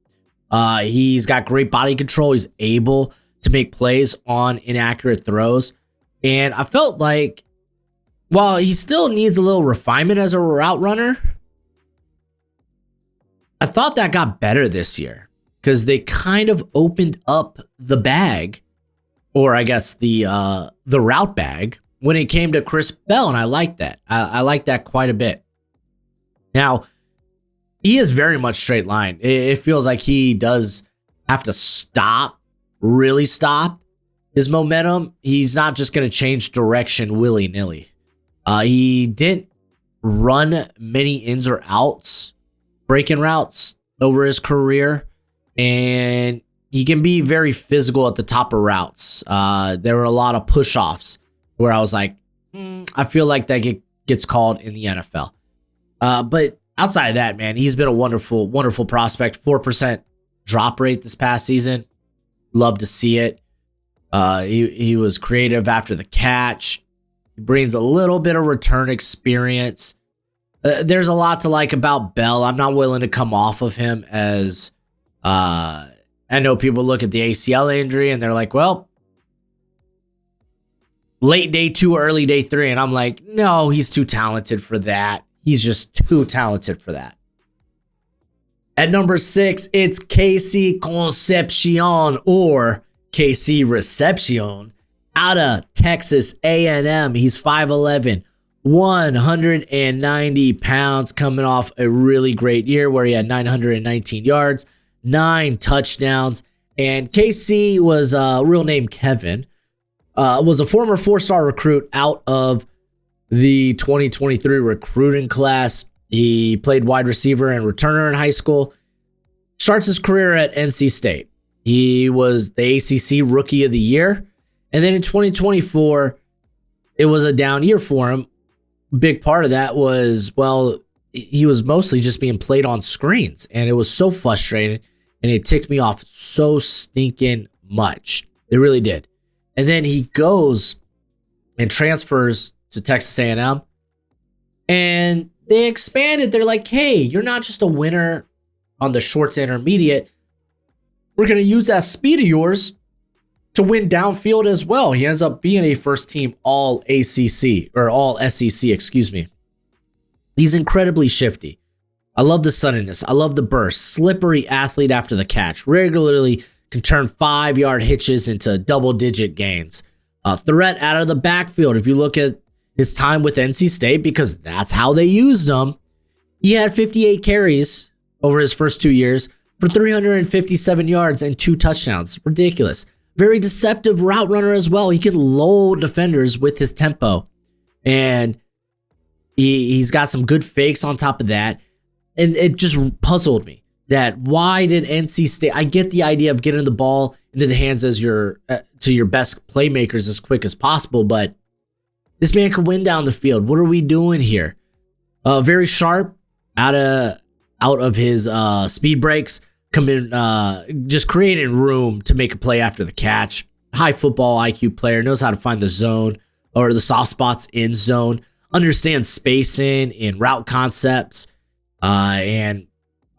He's got great body control. He's able to make plays on inaccurate throws. And I felt like while he still needs a little refinement as a route runner, I thought that got better this year because they kind of opened up the bag, or I guess the route bag, when it came to Chris Bell, and I like that. I like that quite a bit. Now, he is very much straight line. It feels like he does have to really stop his momentum. He's not just going to change direction willy-nilly. He didn't run many ins or outs, breaking routes over his career, and he can be very physical at the top of routes. There were a lot of push-offs where I was like, I feel like that gets called in the NFL. But outside of that, man, he's been a wonderful, wonderful prospect. 4% drop rate this past season. Love to see it. He was creative after the catch. He brings a little bit of return experience. There's a lot to like about Bell. I'm not willing to come off of him as I know people look at the ACL injury and they're like, well, late day 2, early day 3. And I'm like, no, he's too talented for that. He's just too talented for that. At number 6, it's KC Concepcion, or KC Recepcion, out of Texas A&M. He's 5'11", 190 pounds, coming off a really great year where he had 919 yards, 9 touchdowns. And KC was real name Kevin, was a former 4-star recruit out of the 2023 recruiting class. He played wide receiver and returner in high school. Starts his career at NC State. He was the ACC Rookie of the Year. And then in 2024, it was a down year for him. Big part of that was, well, he was mostly just being played on screens. And it was so frustrating. And it ticked me off so stinking much. It really did. And then he goes and transfers to Texas A&M. And they expanded. They're like, hey, you're not just a winner on the short to intermediate. We're going to use that speed of yours to win downfield as well. He ends up being a first team all ACC or all SEC, excuse me. He's incredibly shifty. I love the sunniness. I love the burst. Slippery athlete after the catch. Regularly can turn 5-yard hitches into double-digit gains. Threat out of the backfield. If you look at his time with NC State, because that's how they used him, he had 58 carries over his first 2 years for 357 yards and 2 touchdowns. Ridiculous. Very deceptive route runner as well. He can lull defenders with his tempo. And he's got some good fakes on top of that. And it just puzzled me that why did NC State, I get the idea of getting the ball into the hands as to your best playmakers as quick as possible, but this man could win down the field. What are we doing here? Very sharp out of his speed breaks, coming just creating room to make a play after the catch. High football IQ player, knows how to find the zone or the soft spots in zone, understands spacing and route concepts, and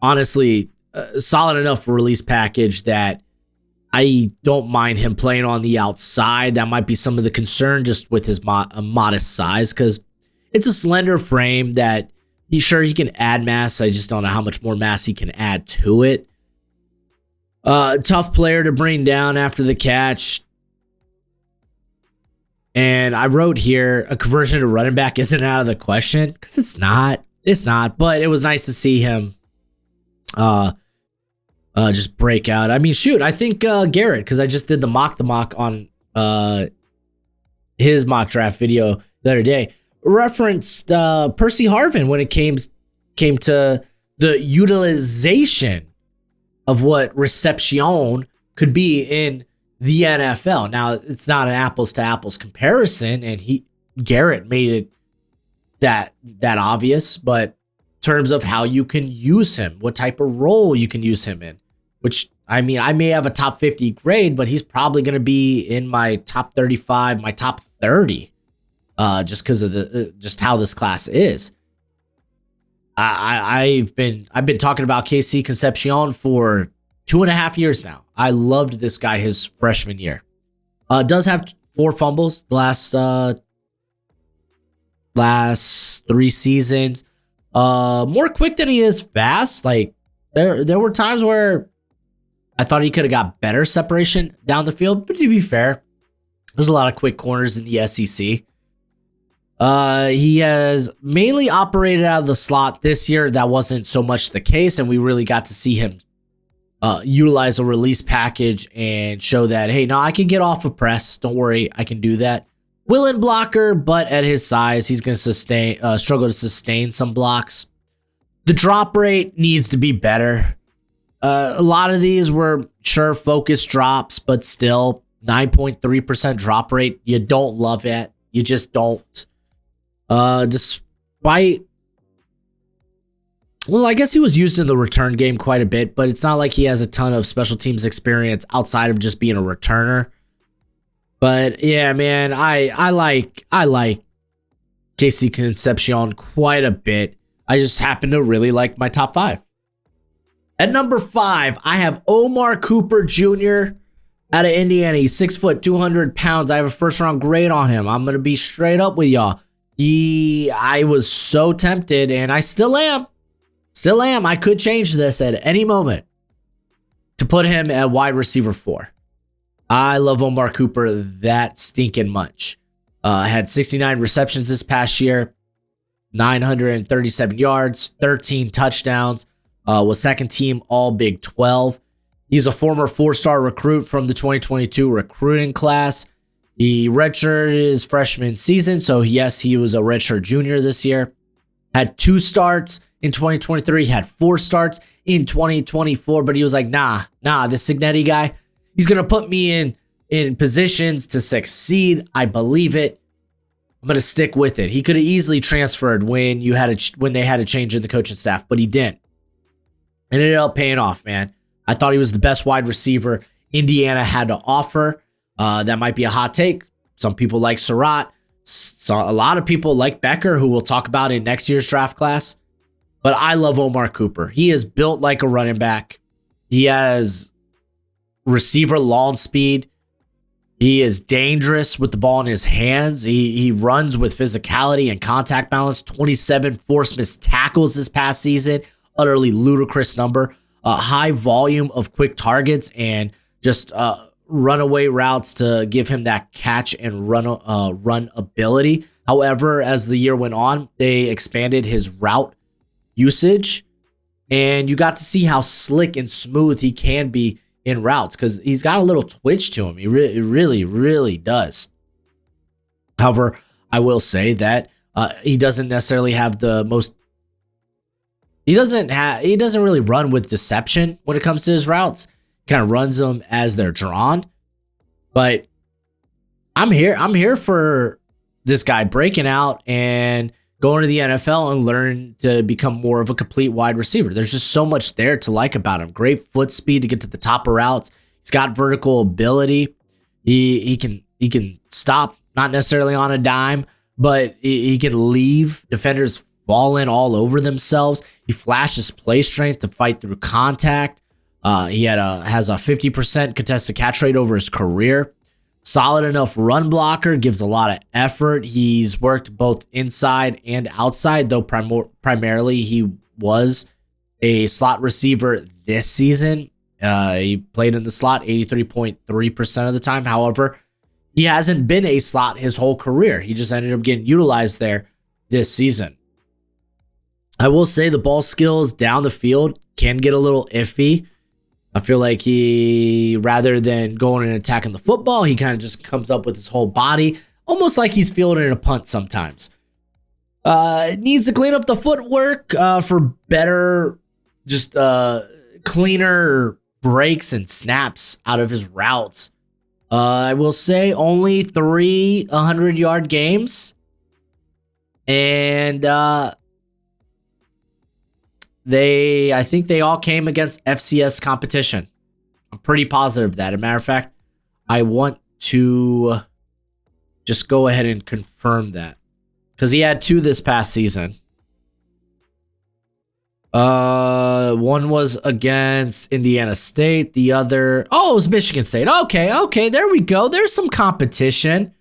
honestly, solid enough release package that I don't mind him playing on the outside. That might be some of the concern just with his modest size, because it's a slender frame that he can add mass. I just don't know how much more mass he can add to it. Tough player to bring down after the catch. And I wrote here, a conversion to running back isn't out of the question, because it's not. It's not, but it was nice to see him just break out. I mean, shoot, I think Garrett, because I just did the mock on his mock draft video the other day, referenced Percy Harvin when it came to the utilization of what Recepcion could be in the NFL. Now, it's not an apples to apples comparison, and Garrett made it that obvious, but in terms of how you can use him, what type of role you can use him in, which, I mean, I may have a top 50 grade, but he's probably going to be in my top 35, my top 30, just because of just how this class is. I've been talking about KC Concepcion for 2.5 years now. I loved this guy his freshman year. Does have 4 fumbles the last 3 seasons. More quick than he is fast. Like there were times where I thought he could have got better separation down the field, but to be fair, there's a lot of quick corners in the SEC. He has mainly operated out of the slot this year. That wasn't so much the case, and we really got to see him utilize a release package and show that, hey, no, I can get off of press. Don't worry, I can do that. Willing blocker, but at his size, he's going to struggle to sustain some blocks. The drop rate needs to be better. A lot of these were focus drops, but still 9.3% drop rate. You don't love it. You just don't. Despite Well, I guess he was used in the return game quite a bit, but it's not like he has a ton of special teams experience outside of just being a returner. But yeah, man, I like Casey Concepcion quite a bit. I just happen to really like my top 5. At number 5, I have Omar Cooper Jr. out of Indiana. He's 6 foot, 200 pounds. I have a first round grade on him. I'm going to be straight up with y'all. I was so tempted, and I still am. Still am. I could change this at any moment to put him at wide receiver 4. I love Omar Cooper that stinking much. Had 69 receptions this past year, 937 yards, 13 touchdowns, was second team all Big 12. He's a former 4-star recruit from the 2022 recruiting class. He redshirted his freshman season, so yes, he was a redshirt junior this year. Had 2 starts in 2023, had 4 starts in 2024, but he was like, nah, this Signetti guy, he's going to put me in positions to succeed. I believe it. I'm going to stick with it. He could have easily transferred when they had a change in the coaching staff, but he didn't. And it ended up paying off, man. I thought he was the best wide receiver Indiana had to offer. That might be a hot take. Some people like Surratt. A lot of people like Becker, who we'll talk about in next year's draft class. But I love Omar Cooper. He is built like a running back. He has receiver launch speed. He is dangerous with the ball in his hands. He runs with physicality and contact balance. 27 forced missed tackles this past season. Utterly ludicrous number. High volume of quick targets and just runaway routes to give him that catch and run ability. However, as the year went on, they expanded his route usage, and you got to see how slick and smooth he can be in routes because he's got a little twitch to him. He really does. However, I will say that he doesn't necessarily have the most. He doesn't really run with deception when it comes to his routes. Kind of runs them as they're drawn. But I'm here for this guy breaking out and going to the NFL and learn to become more of a complete wide receiver. There's just so much there to like about him. Great foot speed to get to the top of routes. He's got vertical ability. He can stop, not necessarily on a dime, but he can leave defenders falling all over themselves. He flashes play strength to fight through contact. He has a 50% contested catch rate over his career. Solid enough run blocker, gives a lot of effort. He's worked both inside and outside, though primarily he was a slot receiver this season. He played in the slot 83.3% of the time. However, he hasn't been a slot his whole career. He just ended up getting utilized there this season. I will say the ball skills down the field can get a little iffy. I feel like he, rather than going and attacking the football, he kind of just comes up with his whole body, almost like he's fielding a punt sometimes. Needs to clean up the footwork for better, just cleaner breaks and snaps out of his routes. I will say only 3 100-yard games. And I think they all came against FCS competition. I'm pretty positive of that. As a matter of fact, I want to just go ahead and confirm that because he had 2 this past season. One was against Indiana State. The other, it was Michigan State. Okay, there we go. There's some competition.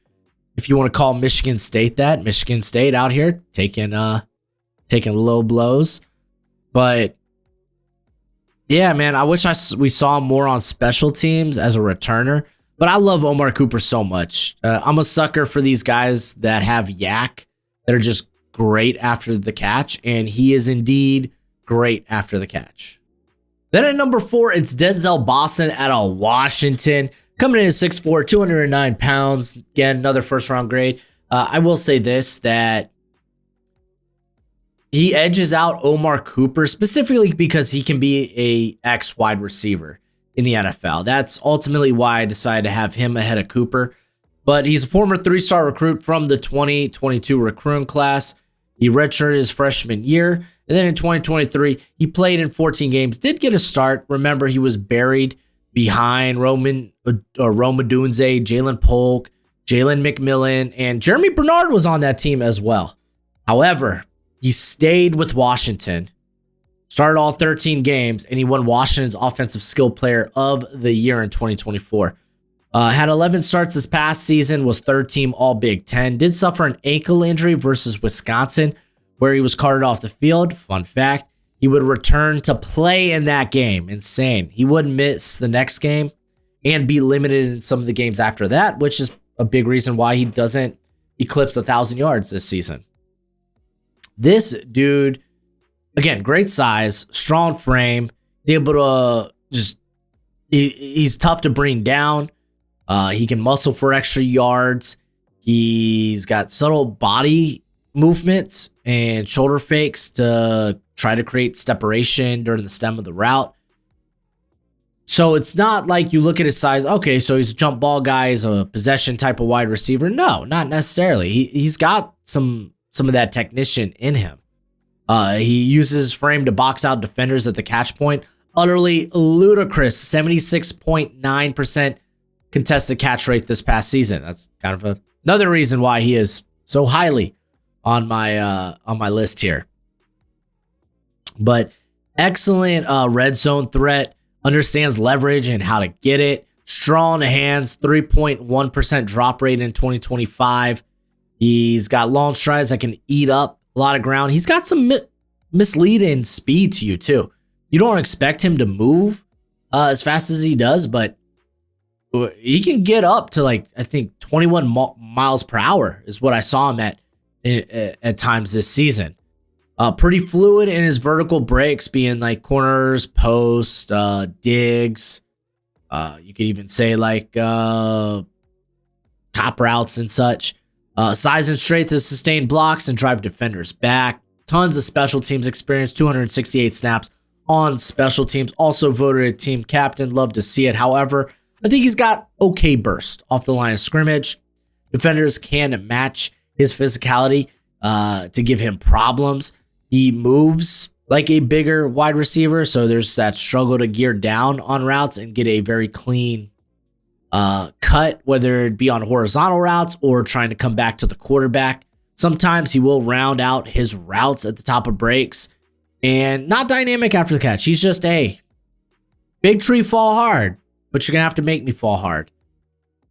If you want to call Michigan State that. Michigan State out here taking low blows. But yeah, man, I wish we saw more on special teams as a returner. But I love Omar Cooper so much. I'm a sucker for these guys that have yak that are just great after the catch, and he is indeed great after the catch. Then at number 4, it's Denzel Boston out of Washington, coming in at 6'4", 209 pounds. Again, another first-round grade. I will say this, that he edges out Omar Cooper specifically because he can be a X wide receiver in the NFL. That's ultimately why I decided to have him ahead of Cooper. But he's a former 3-star recruit from the 2022 recruiting class. He redshirted his freshman year. And then in 2023, he played in 14 games, did get a start. Remember, he was buried behind Rome Odunze, Jalen Polk, Jalen McMillan, and Jeremy Bernard was on that team as well. However, he stayed with Washington, started all 13 games, and he won Washington's Offensive Skill Player of the Year in 2024. Had 11 starts this past season, was third team All Big Ten, did suffer an ankle injury versus Wisconsin, where he was carted off the field. Fun fact, he would return to play in that game. Insane. He wouldn't miss the next game and be limited in some of the games after that, which is a big reason why he doesn't eclipse 1,000 yards this season. This dude, again, great size, strong frame, able to he's tough to bring down. He can muscle for extra yards. He's got subtle body movements and shoulder fakes to try to create separation during the stem of the route. So it's not like you look at his size, okay, so he's a jump ball guy, he's a possession type of wide receiver. No, not necessarily. He's got some of that technician in him. He uses his frame to box out defenders at the catch point. Utterly ludicrous 76.9% contested catch rate this past season. That's kind of another reason why he is so highly on my list here. But excellent red zone threat, understands leverage and how to get it. Strong hands, 3.1% drop rate in 2025. He's got long strides that can eat up a lot of ground. He's got some misleading speed to you too. You don't expect him to move as fast as he does, but he can get up to I think 21 miles per hour is what I saw him at times this season. Pretty fluid in his vertical breaks, being corners, post, digs. You could even say top routes and such. Size and strength to sustain blocks and drive defenders back. Tons of special teams experience, 268 snaps on special teams. Also voted a team captain. Love to see it. However, I think he's got okay burst off the line of scrimmage. Defenders can match his physicality to give him problems. He moves like a bigger wide receiver, so there's that struggle to gear down on routes and get a very clean cut, whether it be on horizontal routes or trying to come back to the quarterback. Sometimes he will round out his routes at the top of breaks and not dynamic after the catch. He's just a big tree fall hard, but you're going to have to make me fall hard.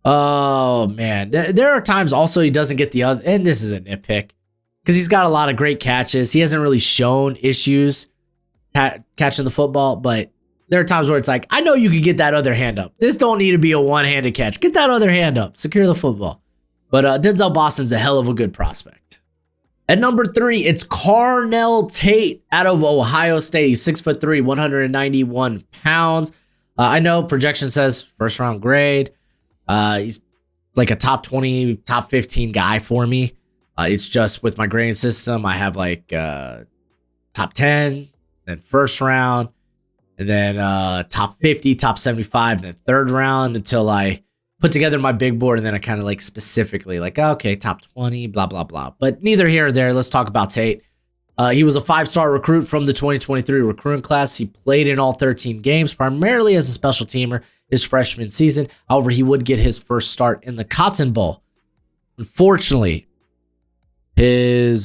Oh, man. There are times also he doesn't get the other, and this is a nitpick, because he's got a lot of great catches. He hasn't really shown issues catching the football, but there are times where it's I know you could get that other hand up. This don't need to be a one-handed catch. Get that other hand up. Secure the football. But Denzel Boston's a hell of a good prospect. At number 3, it's Carnell Tate out of Ohio State. He's 6'3", 191 pounds. I know projection says first-round grade. He's a top 20, top 15 guy for me. It's just with my grading system, I have top 10, then first round, and then top 50, top 75, and then third round until I put together my big board, and then I kind of specifically okay, top 20, blah, blah, blah. But neither here or there. Let's talk about Tate. He was a 5-star recruit from the 2023 recruiting class. He played in all 13 games, primarily as a special teamer his freshman season. However, he would get his first start in the Cotton Bowl. Unfortunately, he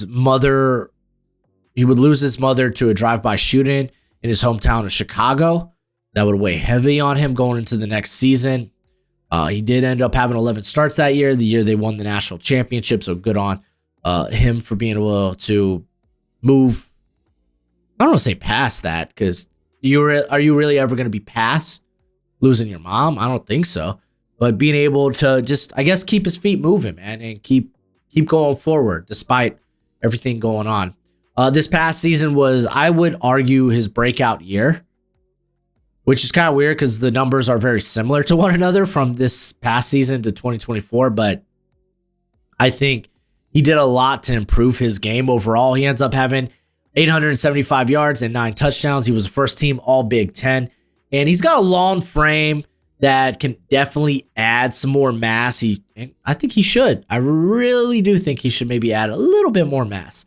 would lose his mother to a drive-by shooting in his hometown of Chicago. That would weigh heavy on him going into the next season. He did end up having 11 starts that year, the year they won the national championship. So good on him for being able to move. I don't want to say past that, because are you really ever going to be past losing your mom? I don't think so. But being able to just, I guess, keep his feet moving, man, and keep going forward despite everything going on. This past season was, I would argue, his breakout year, which is kind of weird because the numbers are very similar to one another from this past season to 2024. But I think he did a lot to improve his game overall. He ends up having 875 yards and 9 touchdowns. He was a first team All Big Ten, and he's got a long frame that can definitely add some more mass. I think he should. I really do think he should maybe add a little bit more mass.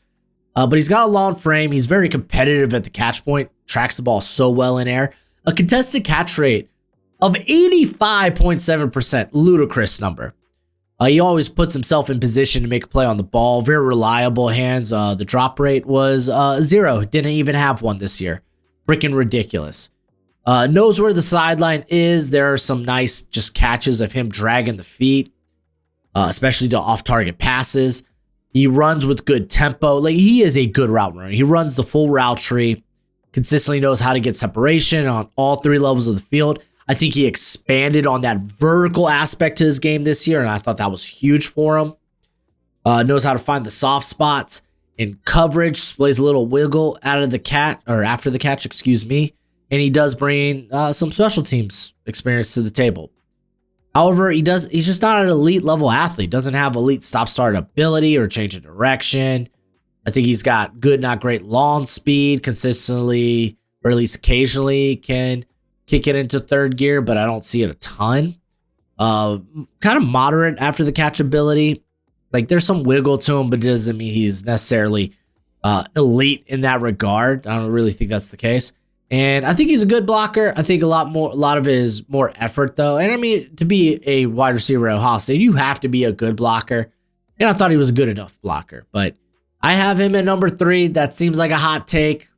But he's got a long frame. He's very competitive at the catch point, tracks the ball so well in air. A contested catch rate of 85.7%, ludicrous number. He always puts himself in position to make a play on the ball. Very reliable hands. The drop rate was 0. Didn't even have one this year. Freaking ridiculous. Knows where the sideline is. There are some nice just catches of him dragging the feet, especially to off-target passes. He runs with good tempo. Like, he is a good route runner. He runs the full route tree. Consistently knows how to get separation on all 3 levels of the field. I think he expanded on that vertical aspect to his game this year, and I thought that was huge for him. Knows how to find the soft spots in coverage, plays a little wiggle out of the after the catch, and he does bring some special teams experience to the table. However, he's just not an elite level athlete. Doesn't have elite stop-start ability or change of direction. I think he's got good, not great launch speed, consistently, or at least occasionally can kick it into third gear, but I don't see it a ton. Kind of moderate after the catch ability. Like, there's some wiggle to him, but it doesn't mean he's necessarily elite in that regard. I don't really think that's the case. And I think he's a good blocker. I think a lot of it is more effort, though. And I mean, to be a wide receiver at Ohio State, you have to be a good blocker. And I thought he was a good enough blocker. But I have him at number 3. That seems like a hot take.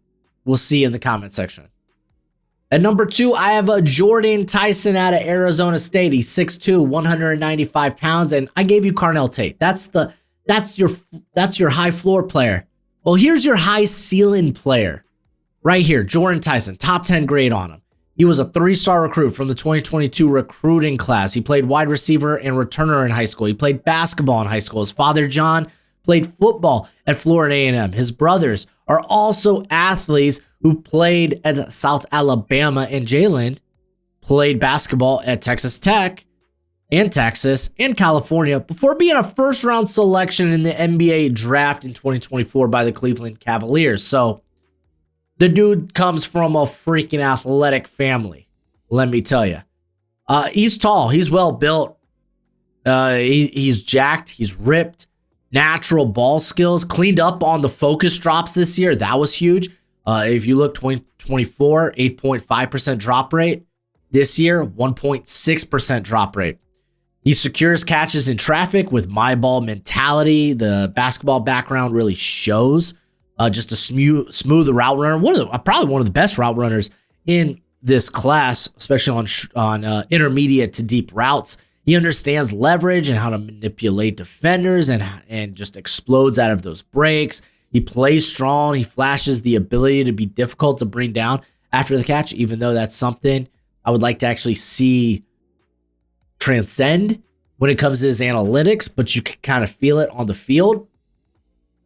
We'll see in the comment section. At number 2, I have a Jordan Tyson out of Arizona State. He's 6'2", 195 pounds, and I gave you Carnell Tate. That's your high floor player. Well, here's your high ceiling player. Right here, Jordan Tyson, top 10 grade on him. He was a 3-star recruit from the 2022 recruiting class. He played wide receiver and returner in high school. He played basketball in high school. His father, John, played football at Florida A&M. His brothers are also athletes who played at South Alabama, and Jalen played basketball at Texas Tech and Texas and California before being a first-round selection in the NBA draft in 2024 by the Cleveland Cavaliers. So the dude comes from a freaking athletic family, let me tell you. He's tall. He's well built. He's jacked. He's ripped. Natural ball skills. Cleaned up on the focus drops this year. That was huge. If you look 2024, 8.5% drop rate. This year, 1.6% drop rate. He secures catches in traffic with my ball mentality. The basketball background really shows. Just a smooth route runner. Probably one of the best route runners in this class, especially on intermediate to deep routes. He understands leverage and how to manipulate defenders and just explodes out of those breaks. He plays strong. He flashes the ability to be difficult to bring down after the catch, even though that's something I would like to actually see transcend when it comes to his analytics, but you can kind of feel it on the field.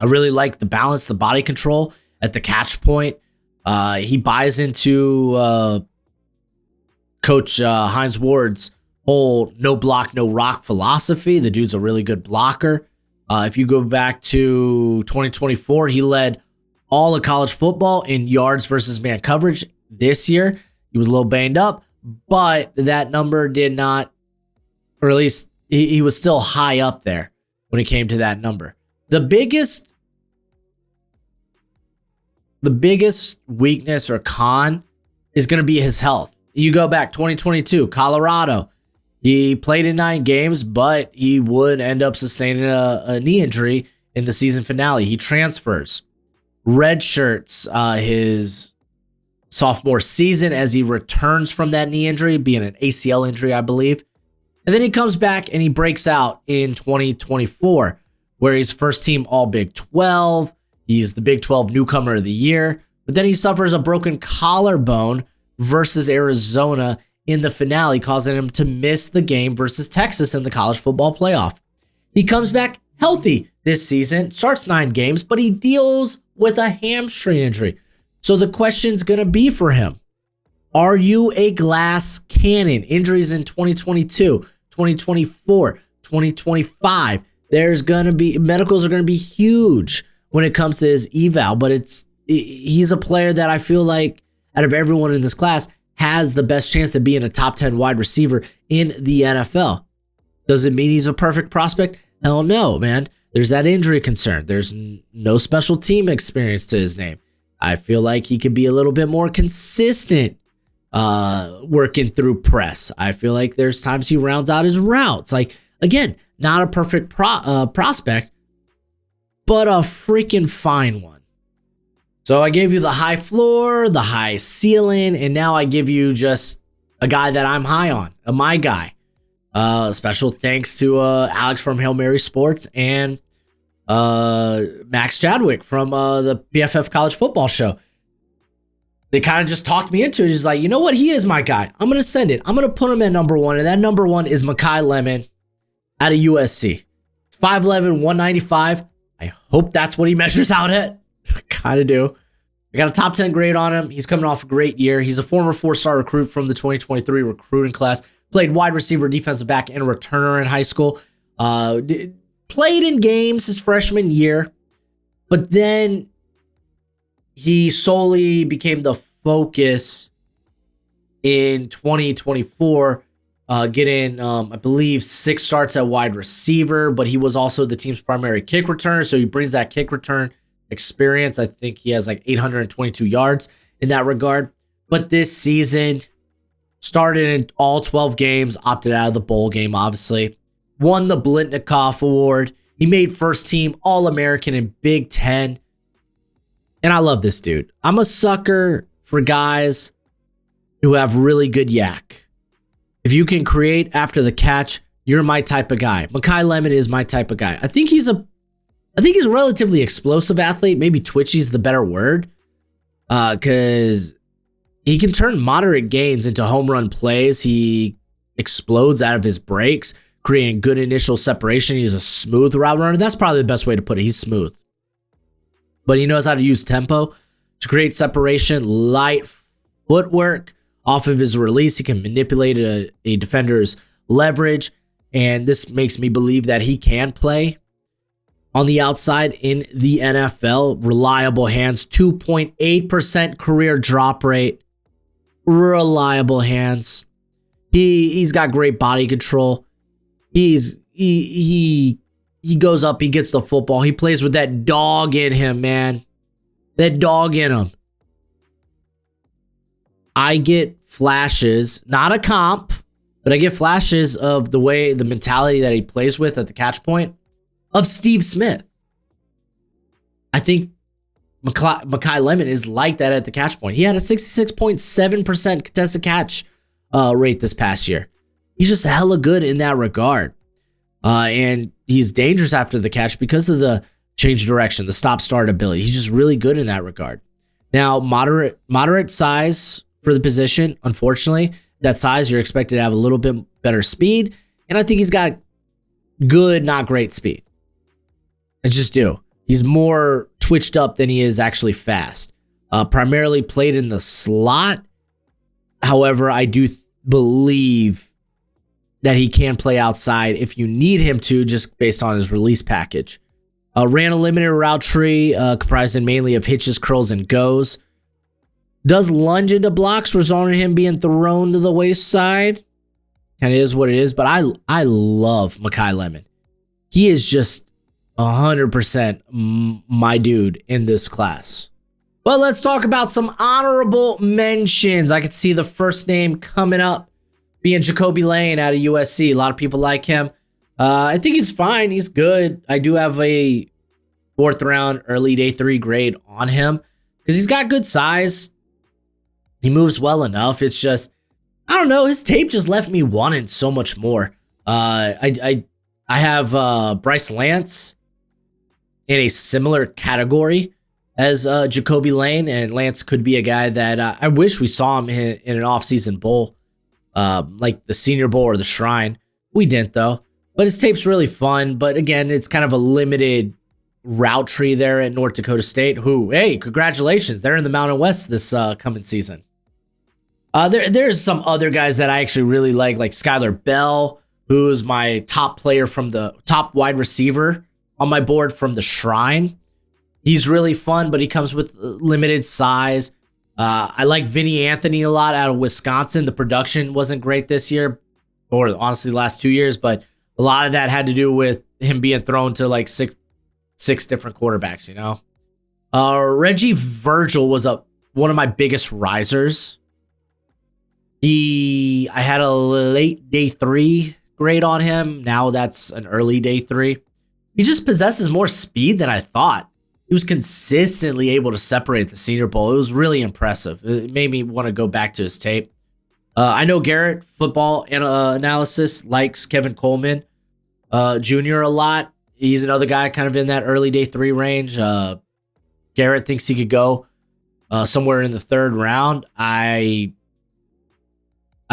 I really like the balance, the body control at the catch point. He buys into Coach Hines Ward's whole no block, no rock philosophy. The dude's a really good blocker. If you go back to 2024, he led all of college football in yards versus man coverage. This year, he was a little banged up, but that number did not, or at least he was still high up there when it came to that number. The biggest weakness or con is going to be his health. You go back 2022, Colorado. He played in 9 games, but he would end up sustaining a knee injury in the season finale. He transfers, redshirts his sophomore season as he returns from that knee injury, being an ACL injury, I believe. And then he comes back and he breaks out in 2024, where he's first team All Big 12. He's the Big 12 Newcomer of the Year. But then he suffers a broken collarbone versus Arizona in the finale, causing him to miss the game versus Texas in the college football playoff. He comes back healthy this season, starts 9 games, but he deals with a hamstring injury. So the question's going to be for him, are you a glass cannon? Injuries in 2022, 2024, 2025. There's going to be, medicals are going to be huge when it comes to his eval, but he's a player that I feel like out of everyone in this class has the best chance of being a top 10 wide receiver in the NFL. Does it mean he's a perfect prospect? Hell no, man. there's that injury concern. There's no special team experience to his name. I feel like he could be a little bit more consistent working through press. I feel like there's times he rounds out his routes. Like, again, not a perfect prospect, but a freaking fine one. So I gave you the high floor, the high ceiling, and now I give you just a guy that I'm high on, my guy. Special thanks to Alex from Hail Mary Sports and Max Chadwick from the PFF College Football Show. They kind of just talked me into it. He's like, you know what? He is my guy. I'm going to send it. I'm going to put him at number one, and that number one is Makai Lemon out of USC. 5'11", 195. I hope that's what he measures out at. I kind of do. I got a top 10 grade on him. He's coming off a great year. He's a former 4-star recruit from the 2023 recruiting class. Played wide receiver, defensive back, and returner in high school. Played in games his freshman year, but then he solely became the focus in 2024, getting, I believe, 6 starts at wide receiver, but he was also the team's primary kick returner, so he brings that kick return experience. I think he has like 822 yards in that regard. But this season, started in all 12 games, opted out of the bowl game, obviously. Won the Blitnikoff Award. He made first team All-American in Big Ten. And I love this dude. I'm a sucker for guys who have really good yak. If you can create after the catch, you're my type of guy. Makai Lemon is my type of guy. I think he's a relatively explosive athlete. Maybe twitchy's the better word. Because he can turn moderate gains into home run plays. He explodes out of his breaks, creating good initial separation. He's a smooth route runner. That's probably the best way to put it. He's smooth. But he knows how to use tempo to create separation, light footwork off of his release. He can manipulate a defender's leverage, and this makes me believe that he can play on the outside in the NFL. Reliable hands, 2.8% career drop rate. Reliable hands. He's got great body control. He goes up, he gets the football. He plays with that dog in him, man. That dog in him. I get flashes, not a comp, but I get flashes of the mentality that he plays with at the catch point of Steve Smith. I think Makai Lemon is like that at the catch point. He had a 66.7% contested catch rate this past year. He's just hella good in that regard. And he's dangerous after the catch because of the change of direction, the stop-start ability. He's just really good in that regard. Now, moderate size for the position. Unfortunately, that size, you're expected to have a little bit better speed. And I think he's got good, not great speed. I just do. He's more twitched up than he is actually fast. Primarily played in the slot. However, I do believe that he can play outside if you need him to, just based on his release package. Ran a limited route tree comprising mainly of hitches, curls, and goes. Does lunge into blocks, resulting in him being thrown to the wayside. Kind of is what it is, but I love Makai Lemon. He is just 100% my dude in this class. But let's talk about some honorable mentions. I could see the first name coming up being Jacoby Lane out of USC. A lot of people like him. I think he's fine. He's good. I do have a 4th round, early day 3 grade on him because he's got good size. He moves well enough. It's just, I don't know. His tape just left me wanting so much more. I have Bryce Lance in a similar category as Jacoby Lane, and Lance could be a guy that I wish we saw him in an offseason bowl, like the Senior Bowl or the Shrine. We didn't, though. But his tape's really fun. But again, it's kind of a limited route tree there at North Dakota State, who, hey, congratulations. They're in the Mountain West this coming season. There's some other guys that I actually really like Skylar Bell, who's my top player from the top wide receiver on my board from the Shrine. He's really fun, but he comes with limited size. I like Vinny Anthony a lot out of Wisconsin. The production wasn't great this year, or honestly the last 2 years, but a lot of that had to do with him being thrown to like 6 different quarterbacks, you know? Reggie Virgil was one of my biggest risers. I had a late day 3 grade on him. Now that's an early day 3. He just possesses more speed than I thought. He was consistently able to separate the Senior Bowl. It was really impressive. It made me want to go back to his tape. I know Garrett, football analysis, likes Kevin Coleman Jr. a lot. He's another guy kind of in that early day 3 range. Garrett thinks he could go somewhere in the 3rd round. I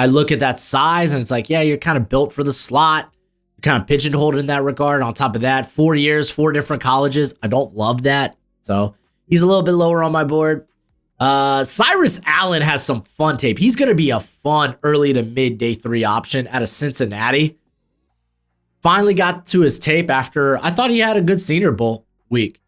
look at that size and it's like, yeah, you're kind of built for the slot. You're kind of pigeonholed in that regard. On top of that, 4 years, 4 different colleges. I don't love that. So he's a little bit lower on my board. Cyrus Allen has some fun tape. He's going to be a fun early to mid day 3 option out of Cincinnati. Finally got to his tape after I thought he had a good Senior Bowl week.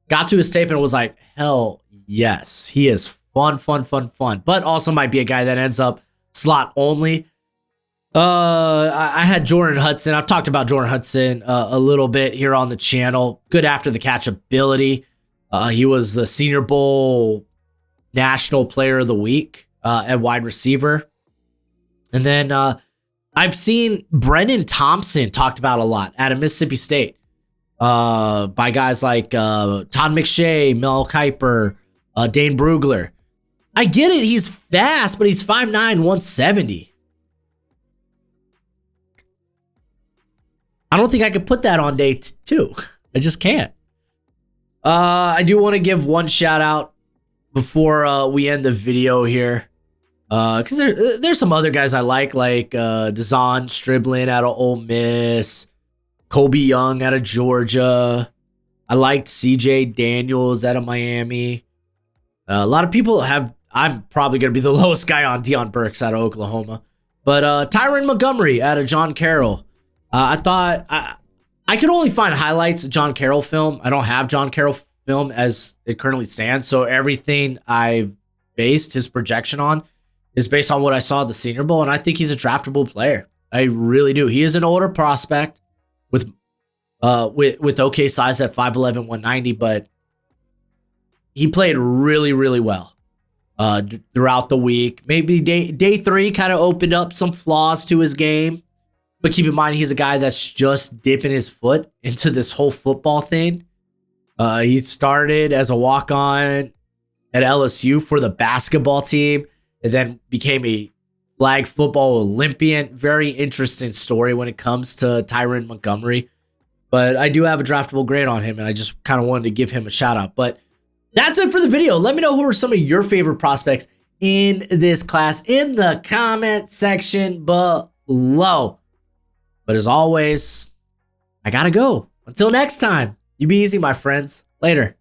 Got to his tape and was like, hell yes, he is fun. But also might be a guy that ends up slot only. I had Jordan Hudson. I've talked about Jordan Hudson a little bit here on the channel. Good after the catch ability. He was the Senior Bowl National Player of the Week at wide receiver. And then I've seen Brennan Thompson talked about a lot out of Mississippi State by guys like Todd McShay, Mel Kiper, Dane Brugler. I get it. He's fast, but he's 5'9", 170. I don't think I could put that on day 2. I just can't. I do want to give one shout out before we end the video here. Because there's some other guys I like Dazon Striblin out of Ole Miss, Kobe Young out of Georgia. I liked CJ Daniels out of Miami. A lot of people have, I'm probably going to be the lowest guy on Deion Burks out of Oklahoma. But Tyron Montgomery out of John Carroll. I thought I could only find highlights of John Carroll film. I don't have John Carroll film as it currently stands. So everything I've based his projection on is based on what I saw at the Senior Bowl. And I think he's a draftable player. I really do. He is an older prospect with okay size at 5'11", 190, but he played really, really well throughout the week. Maybe day 3 kind of opened up some flaws to his game. But keep in mind, he's a guy that's just dipping his foot into this whole football thing. He started as a walk-on at LSU for the basketball team and then became a flag football Olympian. Very interesting story when it comes to Tyron Montgomery. But I do have a draftable grade on him, and I just kind of wanted to give him a shout-out. But that's it for the video. Let me know who are some of your favorite prospects in this class in the comment section below. But as always, I gotta go. Until next time, you be easy, my friends. Later.